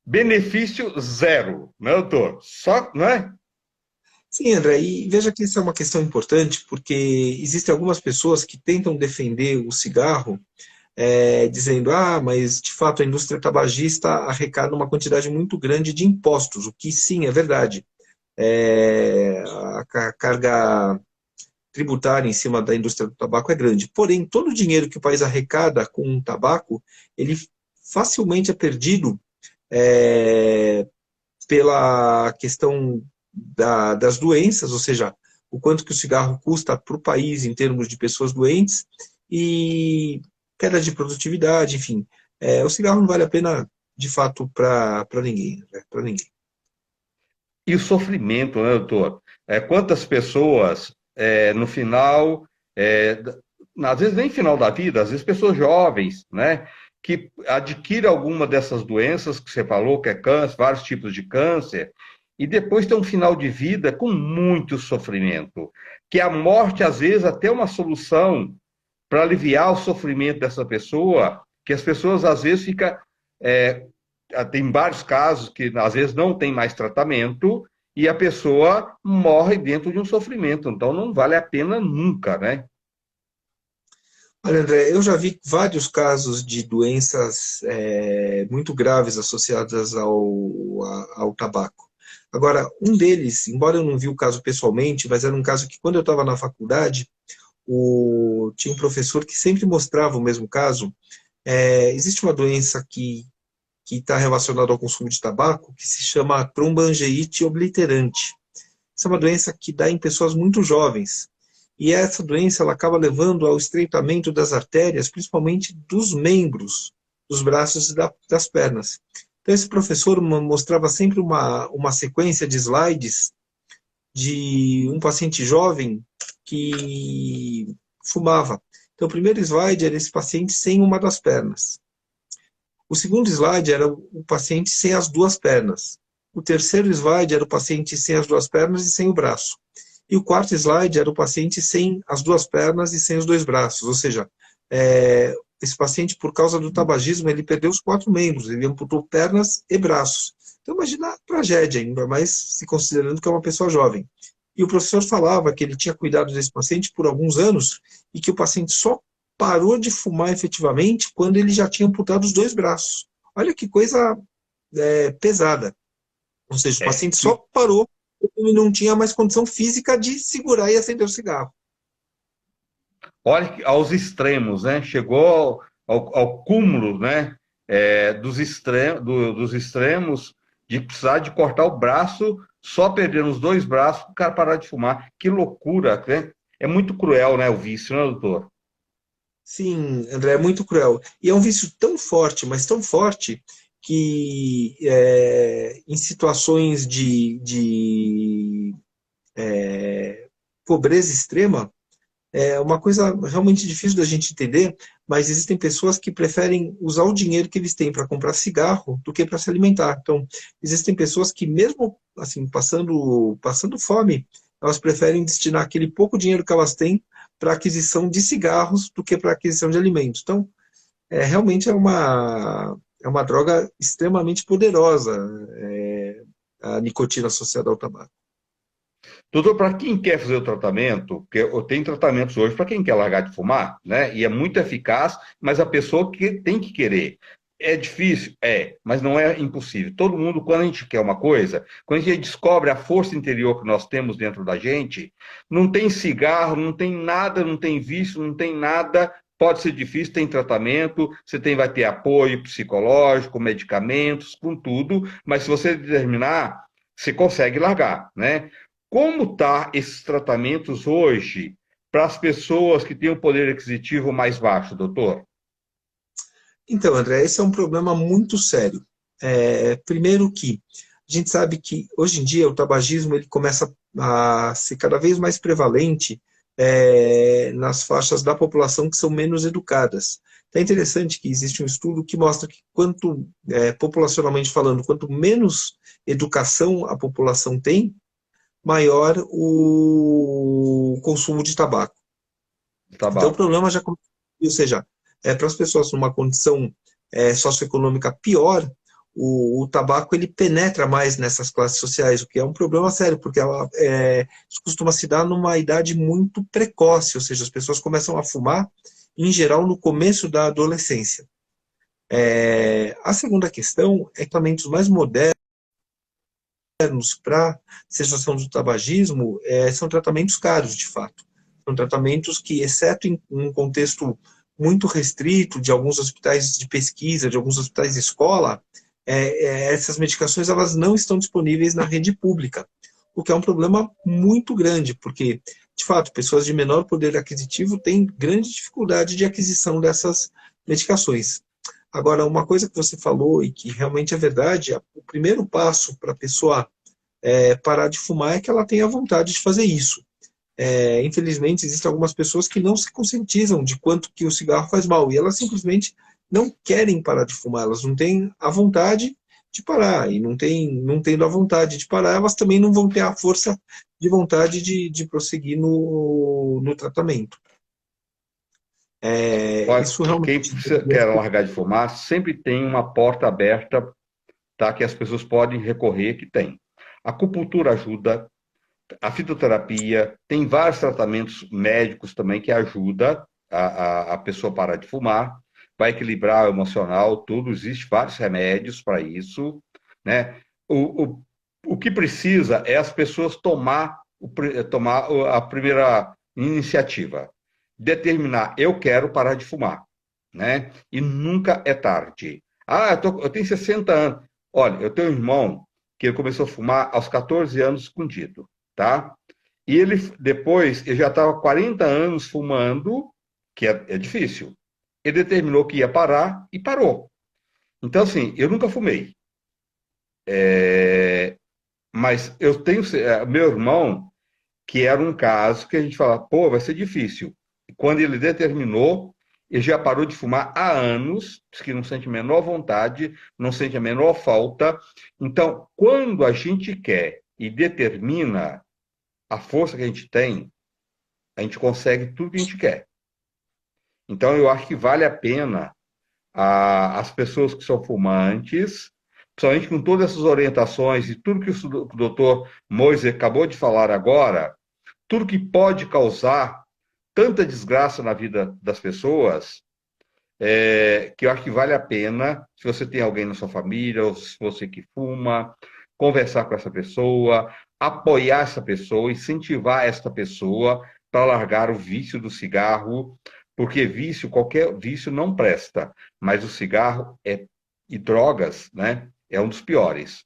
benefício zero, né, doutor? Só, não é? Sim, André, e veja que isso é uma questão importante, porque existem algumas pessoas que tentam defender o cigarro dizendo, mas de fato a indústria tabagista arrecada uma quantidade muito grande de impostos, o que sim é verdade. A carga tributária em cima da indústria do tabaco é grande. Porém, todo o dinheiro que o país arrecada com o tabaco, ele facilmente é perdido é, pela questão das doenças, ou seja, o quanto que o cigarro custa para o país em termos de pessoas doentes e queda de produtividade, enfim. O cigarro não vale a pena, de fato, para ninguém, né? Para ninguém. E o sofrimento, né, doutor? Quantas pessoas, no final, às vezes nem final da vida, às vezes pessoas jovens, né, que adquirem alguma dessas doenças que você falou, que é câncer, vários tipos de câncer, e depois tem um final de vida com muito sofrimento, que a morte, às vezes, até uma solução para aliviar o sofrimento dessa pessoa, que as pessoas, às vezes, ficam... tem vários casos que às vezes não tem mais tratamento e a pessoa morre dentro de um sofrimento. Então não vale a pena nunca, né? Olha, André, eu já vi vários casos de doenças muito graves associadas ao tabaco. Agora, um deles, embora eu não vi o caso pessoalmente, mas era um caso que quando eu estava na faculdade, tinha um professor que sempre mostrava o mesmo caso. Existe uma doença que está relacionada ao consumo de tabaco, que se chama tromboangeite obliterante. Essa é uma doença que dá em pessoas muito jovens. E essa doença ela acaba levando ao estreitamento das artérias, principalmente dos membros, dos braços e das pernas. Então, esse professor mostrava sempre uma sequência de slides de um paciente jovem que fumava. Então, o primeiro slide era esse paciente sem uma das pernas. O segundo slide era o paciente sem as duas pernas. O terceiro slide era o paciente sem as duas pernas e sem o braço. E o quarto slide era o paciente sem as duas pernas e sem os dois braços. Ou seja, esse paciente, por causa do tabagismo, ele perdeu os 4 membros, ele amputou pernas e braços. Então, imagina a tragédia, ainda mais se considerando que é uma pessoa jovem. E o professor falava que ele tinha cuidado desse paciente por alguns anos e que o paciente só parou de fumar efetivamente quando ele já tinha amputado os 2 braços. Olha que coisa pesada. Ou seja, o paciente só parou porque ele não tinha mais condição física de segurar e acender o cigarro. Olha aos extremos, né? Chegou ao cúmulo, né? Dos extremos de precisar de cortar o braço, só perdendo os 2 braços para o cara parar de fumar. Que loucura, né? É muito cruel, né, o vício, né, doutor? Sim, André, é muito cruel. E é um vício tão forte, mas tão forte, que em situações de pobreza extrema, é uma coisa realmente difícil da gente entender, mas existem pessoas que preferem usar o dinheiro que eles têm para comprar cigarro do que para se alimentar. Então, existem pessoas que, mesmo assim, passando fome, elas preferem destinar aquele pouco dinheiro que elas têm para aquisição de cigarros do que para aquisição de alimentos. Então, realmente é uma droga extremamente poderosa, a nicotina associada ao tabaco. Doutor, para quem quer fazer o tratamento, porque eu tenho tratamentos hoje para quem quer largar de fumar, né? E é muito eficaz, mas a pessoa que tem que querer. É difícil? É, mas não é impossível. Todo mundo, quando a gente quer uma coisa, quando a gente descobre a força interior que nós temos dentro da gente, não tem cigarro, não tem nada, não tem vício, não tem nada. Pode ser difícil, tem tratamento, vai ter apoio psicológico, medicamentos, com tudo, mas se você determinar, você consegue largar, né? Como tá esses tratamentos hoje para as pessoas que têm o poder aquisitivo mais baixo, doutor? Então, André, esse é um problema muito sério. Primeiro que a gente sabe que hoje em dia o tabagismo ele começa a ser cada vez mais prevalente nas faixas da população que são menos educadas. Então, é interessante que existe um estudo que mostra que populacionalmente falando, quanto menos educação a população tem, maior o consumo de tabaco. Então, o Tabaco. problema já começa, ou seja, para as pessoas numa condição socioeconômica pior, o tabaco ele penetra mais nessas classes sociais, o que é um problema sério, porque isso costuma se dar numa idade muito precoce, ou seja, as pessoas começam a fumar, em geral, no começo da adolescência. A segunda questão é que tratamentos mais modernos para cessação do tabagismo são tratamentos caros, de fato. São tratamentos que, exceto em um contexto muito restrito de alguns hospitais de pesquisa, de alguns hospitais de escola, essas medicações elas não estão disponíveis na rede pública, o que é um problema muito grande, porque, de fato, pessoas de menor poder aquisitivo têm grande dificuldade de aquisição dessas medicações. Agora, uma coisa que você falou e que realmente é verdade, o primeiro passo para a pessoa parar de fumar é que ela tenha vontade de fazer isso. Infelizmente, existem algumas pessoas que não se conscientizam de quanto que o cigarro faz mal, e elas simplesmente não querem parar de fumar, elas não têm a vontade de parar, e não tendo a vontade de parar, elas também não vão ter a força de vontade de prosseguir no tratamento. Olha, Isso quem realmente... quer largar de fumar, sempre tem uma porta aberta, tá, que as pessoas podem recorrer, que tem. A acupuntura ajuda, a fitoterapia, tem vários tratamentos médicos também que ajudam a pessoa a parar de fumar, vai equilibrar o emocional, tudo, existe vários remédios para isso, né? O que precisa é as pessoas tomar a primeira iniciativa, determinar, eu quero parar de fumar, né? E nunca é tarde. Ah, eu tenho 60 anos. Olha, eu tenho um irmão que ele começou a fumar aos 14 anos escondido, tá? E ele, depois, ele já estava 40 anos fumando, que é difícil. Ele determinou que ia parar e parou. Então, assim, eu nunca fumei. Mas eu tenho meu irmão, que era um caso que a gente fala, pô, vai ser difícil. E quando ele determinou, ele já parou de fumar há anos, diz que não sente a menor vontade, não sente a menor falta. Então, quando a gente quer e determina a força que a gente tem, a gente consegue tudo que a gente quer. Então, eu acho que vale a pena as pessoas que são fumantes, principalmente com todas essas orientações e tudo que o doutor Moise acabou de falar agora, tudo que pode causar tanta desgraça na vida das pessoas, que eu acho que vale a pena, se você tem alguém na sua família, ou se você que fuma, conversar com essa pessoa, apoiar essa pessoa, incentivar essa pessoa para largar o vício do cigarro, porque vício, qualquer vício não presta, mas o cigarro e drogas, né, é um dos piores.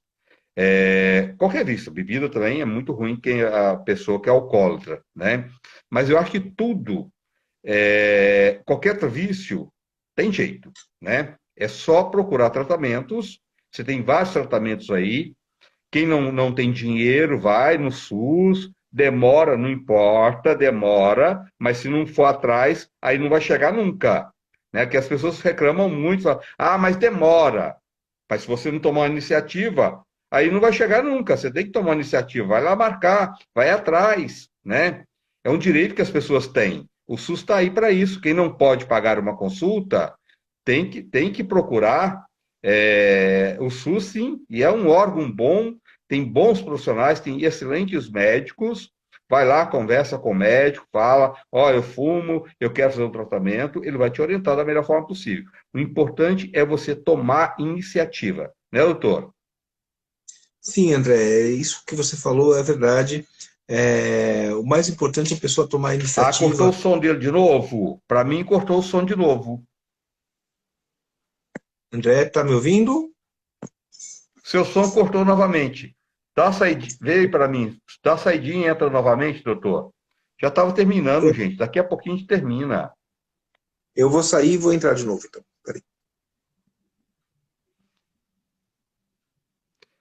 Qualquer vício, bebida também é muito ruim quem a pessoa que é alcoólatra, né? Mas eu acho que tudo, qualquer vício tem jeito, né? É só procurar tratamentos. Você tem vários tratamentos aí. Quem não tem dinheiro, vai no SUS, demora, não importa, demora, mas se não for atrás, aí não vai chegar nunca. Né? Que as pessoas reclamam muito, falam, mas demora. Mas se você não tomar uma iniciativa, aí não vai chegar nunca. Você tem que tomar uma iniciativa, vai lá marcar, vai atrás, né? É um direito que as pessoas têm. O SUS está aí para isso. Quem não pode pagar uma consulta tem que procurar o SUS, sim, e é um órgão bom, tem bons profissionais, tem excelentes médicos. Vai lá, conversa com o médico, fala: ó, eu fumo, eu quero fazer um tratamento, ele vai te orientar da melhor forma possível. O importante é você tomar iniciativa, né, doutor? Sim, André, isso que você falou é verdade. O mais importante é a pessoa tomar a Ah, cortou o iniciativa. som dele de novo? Para mim, cortou o som de novo. André, tá me ouvindo? Seu som cortou novamente. Dá saída, veio para mim. Dá saidinha e entra novamente, doutor. Já estava terminando, gente. Daqui a pouquinho a gente termina. Eu vou sair e vou entrar de novo, então. Peraí.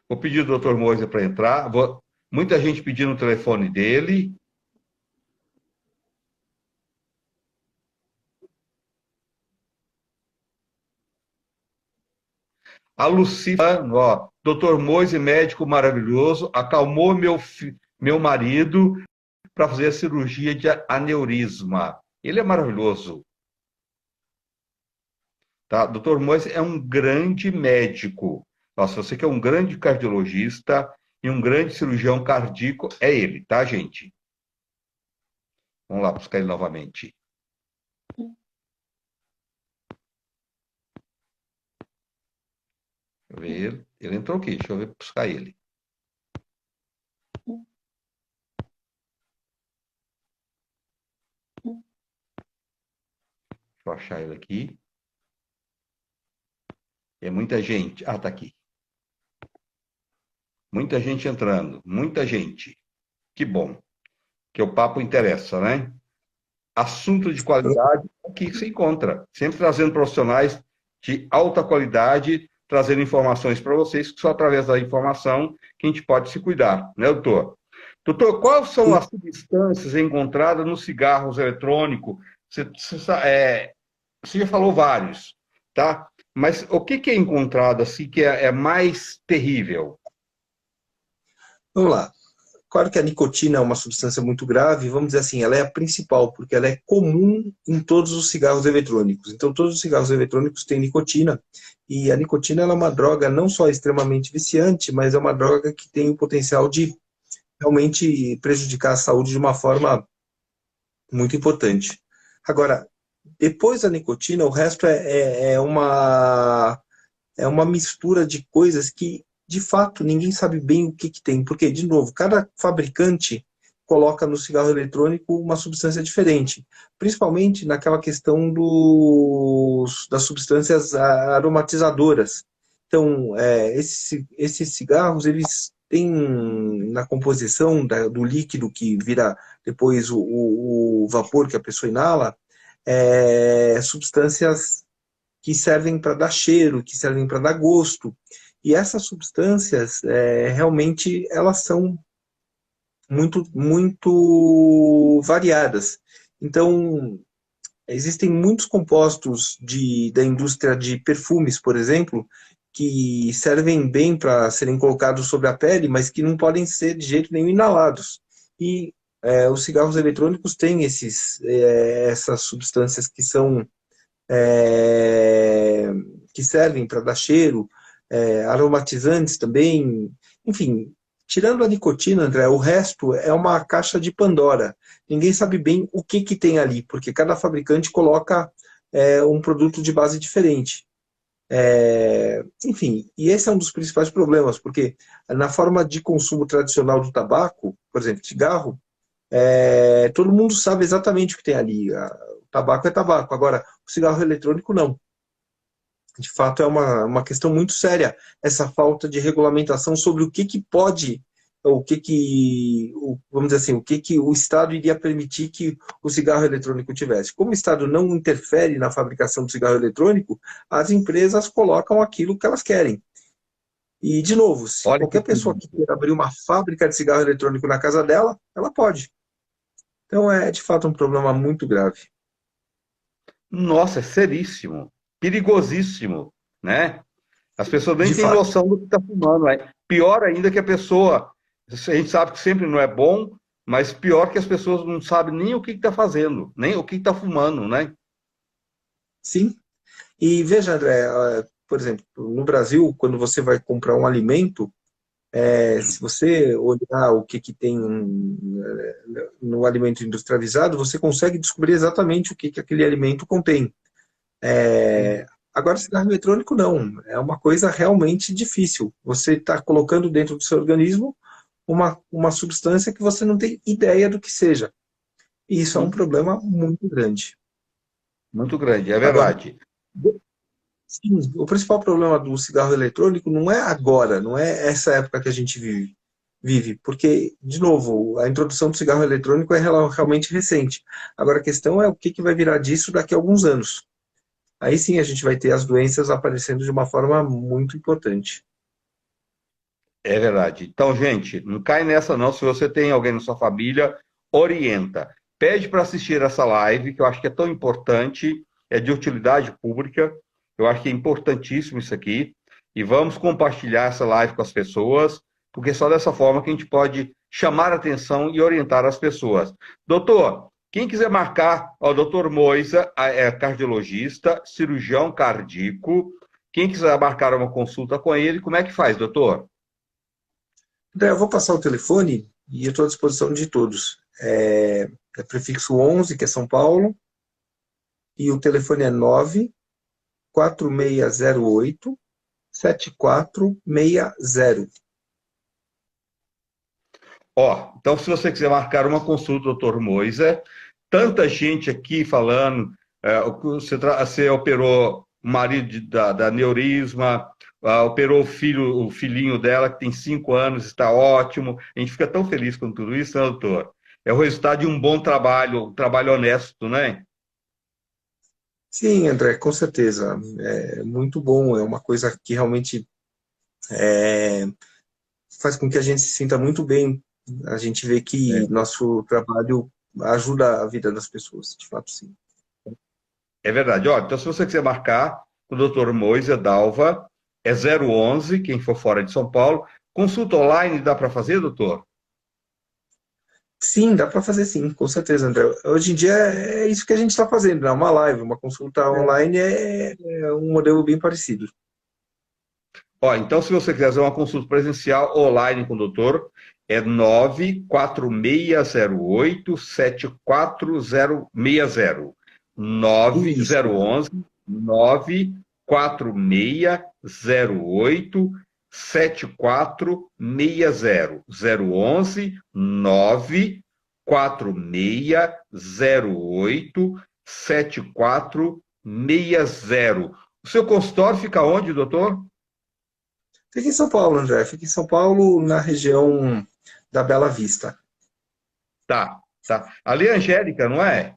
Vou pedir ao doutor Moisa para entrar. Muita gente pedindo o telefone dele. A Lucília, ó, doutor Moise, médico maravilhoso, acalmou meu marido para fazer a cirurgia de aneurisma. Ele é maravilhoso. Tá? Doutor Moise é um grande médico. Nossa, você que é um grande cardiologista e um grande cirurgião cardíaco, é ele, tá, gente? Vamos lá buscar ele novamente. Deixa eu ver. Ele entrou aqui, deixa eu ver buscar ele. Deixa eu achar ele aqui. É muita gente. Ah, tá aqui. Muita gente entrando, muita gente. Que bom, que o papo interessa, né? Assunto de qualidade é o que se encontra. Sempre trazendo profissionais de alta qualidade, trazendo informações para vocês, que só através da informação que a gente pode se cuidar, né, doutor? Doutor, quais são as substâncias encontradas nos cigarros eletrônicos? Você já falou vários, tá? Mas o que é encontrado assim que é mais terrível? Vamos lá. Claro que a nicotina é uma substância muito grave, vamos dizer assim, ela é a principal, porque ela é comum em todos os cigarros eletrônicos. Então, todos os cigarros eletrônicos têm nicotina, e a nicotina ela é uma droga não só extremamente viciante, mas é uma droga que tem o potencial de realmente prejudicar a saúde de uma forma muito importante. Agora, depois da nicotina, o resto é uma mistura de coisas que, de fato, ninguém sabe bem o que tem. Porque, de novo, cada fabricante coloca no cigarro eletrônico uma substância diferente. Principalmente naquela questão das substâncias aromatizadoras. Então, esses cigarros, eles têm na composição do líquido que vira depois o vapor que a pessoa inala, substâncias que servem para dar cheiro, que servem para dar gosto. E essas substâncias, realmente, elas são muito, muito variadas. Então, existem muitos compostos da indústria de perfumes, por exemplo, que servem bem para serem colocados sobre a pele, mas que não podem ser de jeito nenhum inalados. E os cigarros eletrônicos têm essas substâncias que são que servem para dar cheiro, aromatizantes também, enfim, tirando a nicotina, André, o resto é uma caixa de Pandora. Ninguém sabe bem o que tem ali, porque cada fabricante coloca um produto de base diferente. Enfim, e esse é um dos principais problemas, porque na forma de consumo tradicional do tabaco, por exemplo, cigarro, todo mundo sabe exatamente o que tem ali. O tabaco é tabaco. Agora, o cigarro eletrônico não. De fato, é uma questão muito séria essa falta de regulamentação sobre o que pode, vamos dizer assim, o que o Estado iria permitir que o cigarro eletrônico tivesse. Como o Estado não interfere na fabricação do cigarro eletrônico, as empresas colocam aquilo que elas querem. E, de novo, se Olha que qualquer pessoa que queira abrir uma fábrica de cigarro eletrônico na casa dela, ela pode. Então, é de fato um problema muito grave. nossa, é seríssimo, perigosíssimo, né? As pessoas nem De têm fato. noção do que está fumando, né? Pior ainda que a pessoa, a gente sabe que sempre não é bom, mas pior que as pessoas não sabem nem o que está fazendo, nem o que está fumando, né? Sim. E veja, André, por exemplo, no Brasil, quando você vai comprar um alimento, se você olhar o que tem no alimento industrializado, você consegue descobrir exatamente o que aquele alimento contém. Agora, cigarro eletrônico não. É uma coisa realmente difícil. Você está colocando dentro do seu organismo uma substância que você não tem ideia do que seja. E isso é um Uhum. problema muito grande. Muito grande, é Agora, verdade. sim, o principal problema do cigarro eletrônico não é agora, não é essa época que a gente vive, porque, de novo, a introdução do cigarro eletrônico é realmente recente. Agora, a questão é o que vai virar disso daqui a alguns anos. Aí sim a gente vai ter as doenças aparecendo de uma forma muito importante. É verdade. Então, gente, não cai nessa não. Se você tem alguém na sua família, orienta. Pede para assistir essa live, que eu acho que é tão importante, é de utilidade pública. Eu acho que é importantíssimo isso aqui. E vamos compartilhar essa live com as pessoas, porque só dessa forma que a gente pode chamar a atenção e orientar as pessoas. Doutor, quem quiser marcar, o doutor Moisa é cardiologista, cirurgião cardíaco. Quem quiser marcar uma consulta com ele, como é que faz, doutor? André, eu vou passar o telefone e eu estou à disposição de todos. É prefixo 11, que é São Paulo, e o telefone é 94608 7460. Ó, então se você quiser marcar uma consulta, doutor Moisa, tanta gente aqui falando, você operou o marido da Neurisma, operou o filhinho dela, que tem 5 anos, está ótimo. A gente fica tão feliz com tudo isso, né, doutor? É o resultado de um bom trabalho, um trabalho honesto, né? Sim, André, com certeza. É muito bom, é uma coisa que realmente é, faz com que a gente se sinta muito bem. A gente vê que nosso trabalho ajuda a vida das pessoas, de fato, sim. É verdade. Ó, então, se você quiser marcar o doutor Moisa Dalva, é 011, quem for fora de São Paulo. Consulta online dá para fazer, doutor? Sim, dá para fazer sim, com certeza, André. Hoje em dia é isso que a gente está fazendo, né? Uma live, uma consulta online é um modelo bem parecido. Ó, então, se você quiser fazer uma consulta presencial online com o doutor, é 94608 74060. Isso. 911 94608 7460. 011 94608 7460. O seu consultório fica onde, doutor? Fica em São Paulo, André. Fica em São Paulo, na região da Bela Vista. Tá, tá. Ali é Angélica, não é?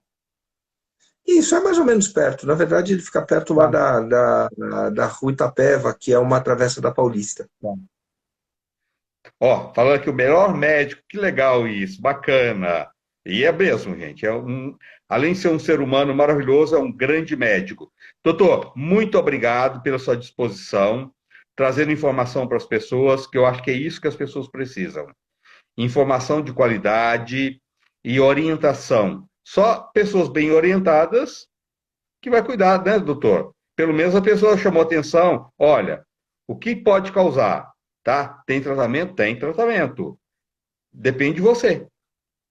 Isso é mais ou menos perto. Na verdade, ele fica perto lá Tá, da Rua Itapeva, que é uma travessa da Paulista. tá. Ó, falando aqui o melhor médico, que legal isso, bacana. E é mesmo, gente. Além de ser um ser humano maravilhoso, é um grande médico. Doutor, muito obrigado pela sua disposição, trazendo informação para as pessoas, que eu acho que é isso que as pessoas precisam. Informação de qualidade e orientação. Só pessoas bem orientadas que vai cuidar, né, doutor? Pelo menos a pessoa chamou atenção, olha, o que pode causar, tá? Tem tratamento? Tem tratamento. Depende de você,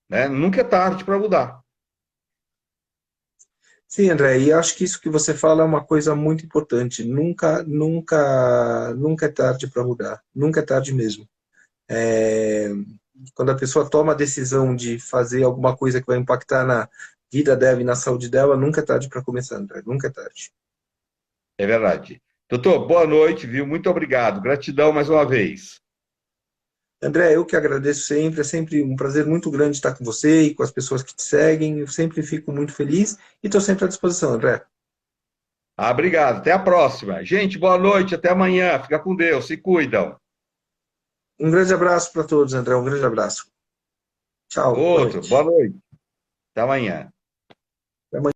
né? Nunca é tarde para mudar. Sim, André, e acho que isso que você fala é uma coisa muito importante. Nunca, nunca, nunca é tarde para mudar. Nunca é tarde mesmo. É, Quando a pessoa toma a decisão de fazer alguma coisa que vai impactar na vida dela e na saúde dela, nunca é tarde para começar, André. Nunca é tarde. É verdade. Doutor, boa noite, viu? Muito obrigado. Gratidão mais uma vez. André, eu que agradeço sempre, é sempre um prazer muito grande estar com você e com as pessoas que te seguem. Eu sempre fico muito feliz e estou sempre à disposição, André. Ah, obrigado. Até a próxima. Gente, boa noite. Até amanhã. Fica com Deus. Se cuidam. Um grande abraço para todos, André. Um grande abraço. Tchau, boa Outro. Boa noite. noite. Até amanhã.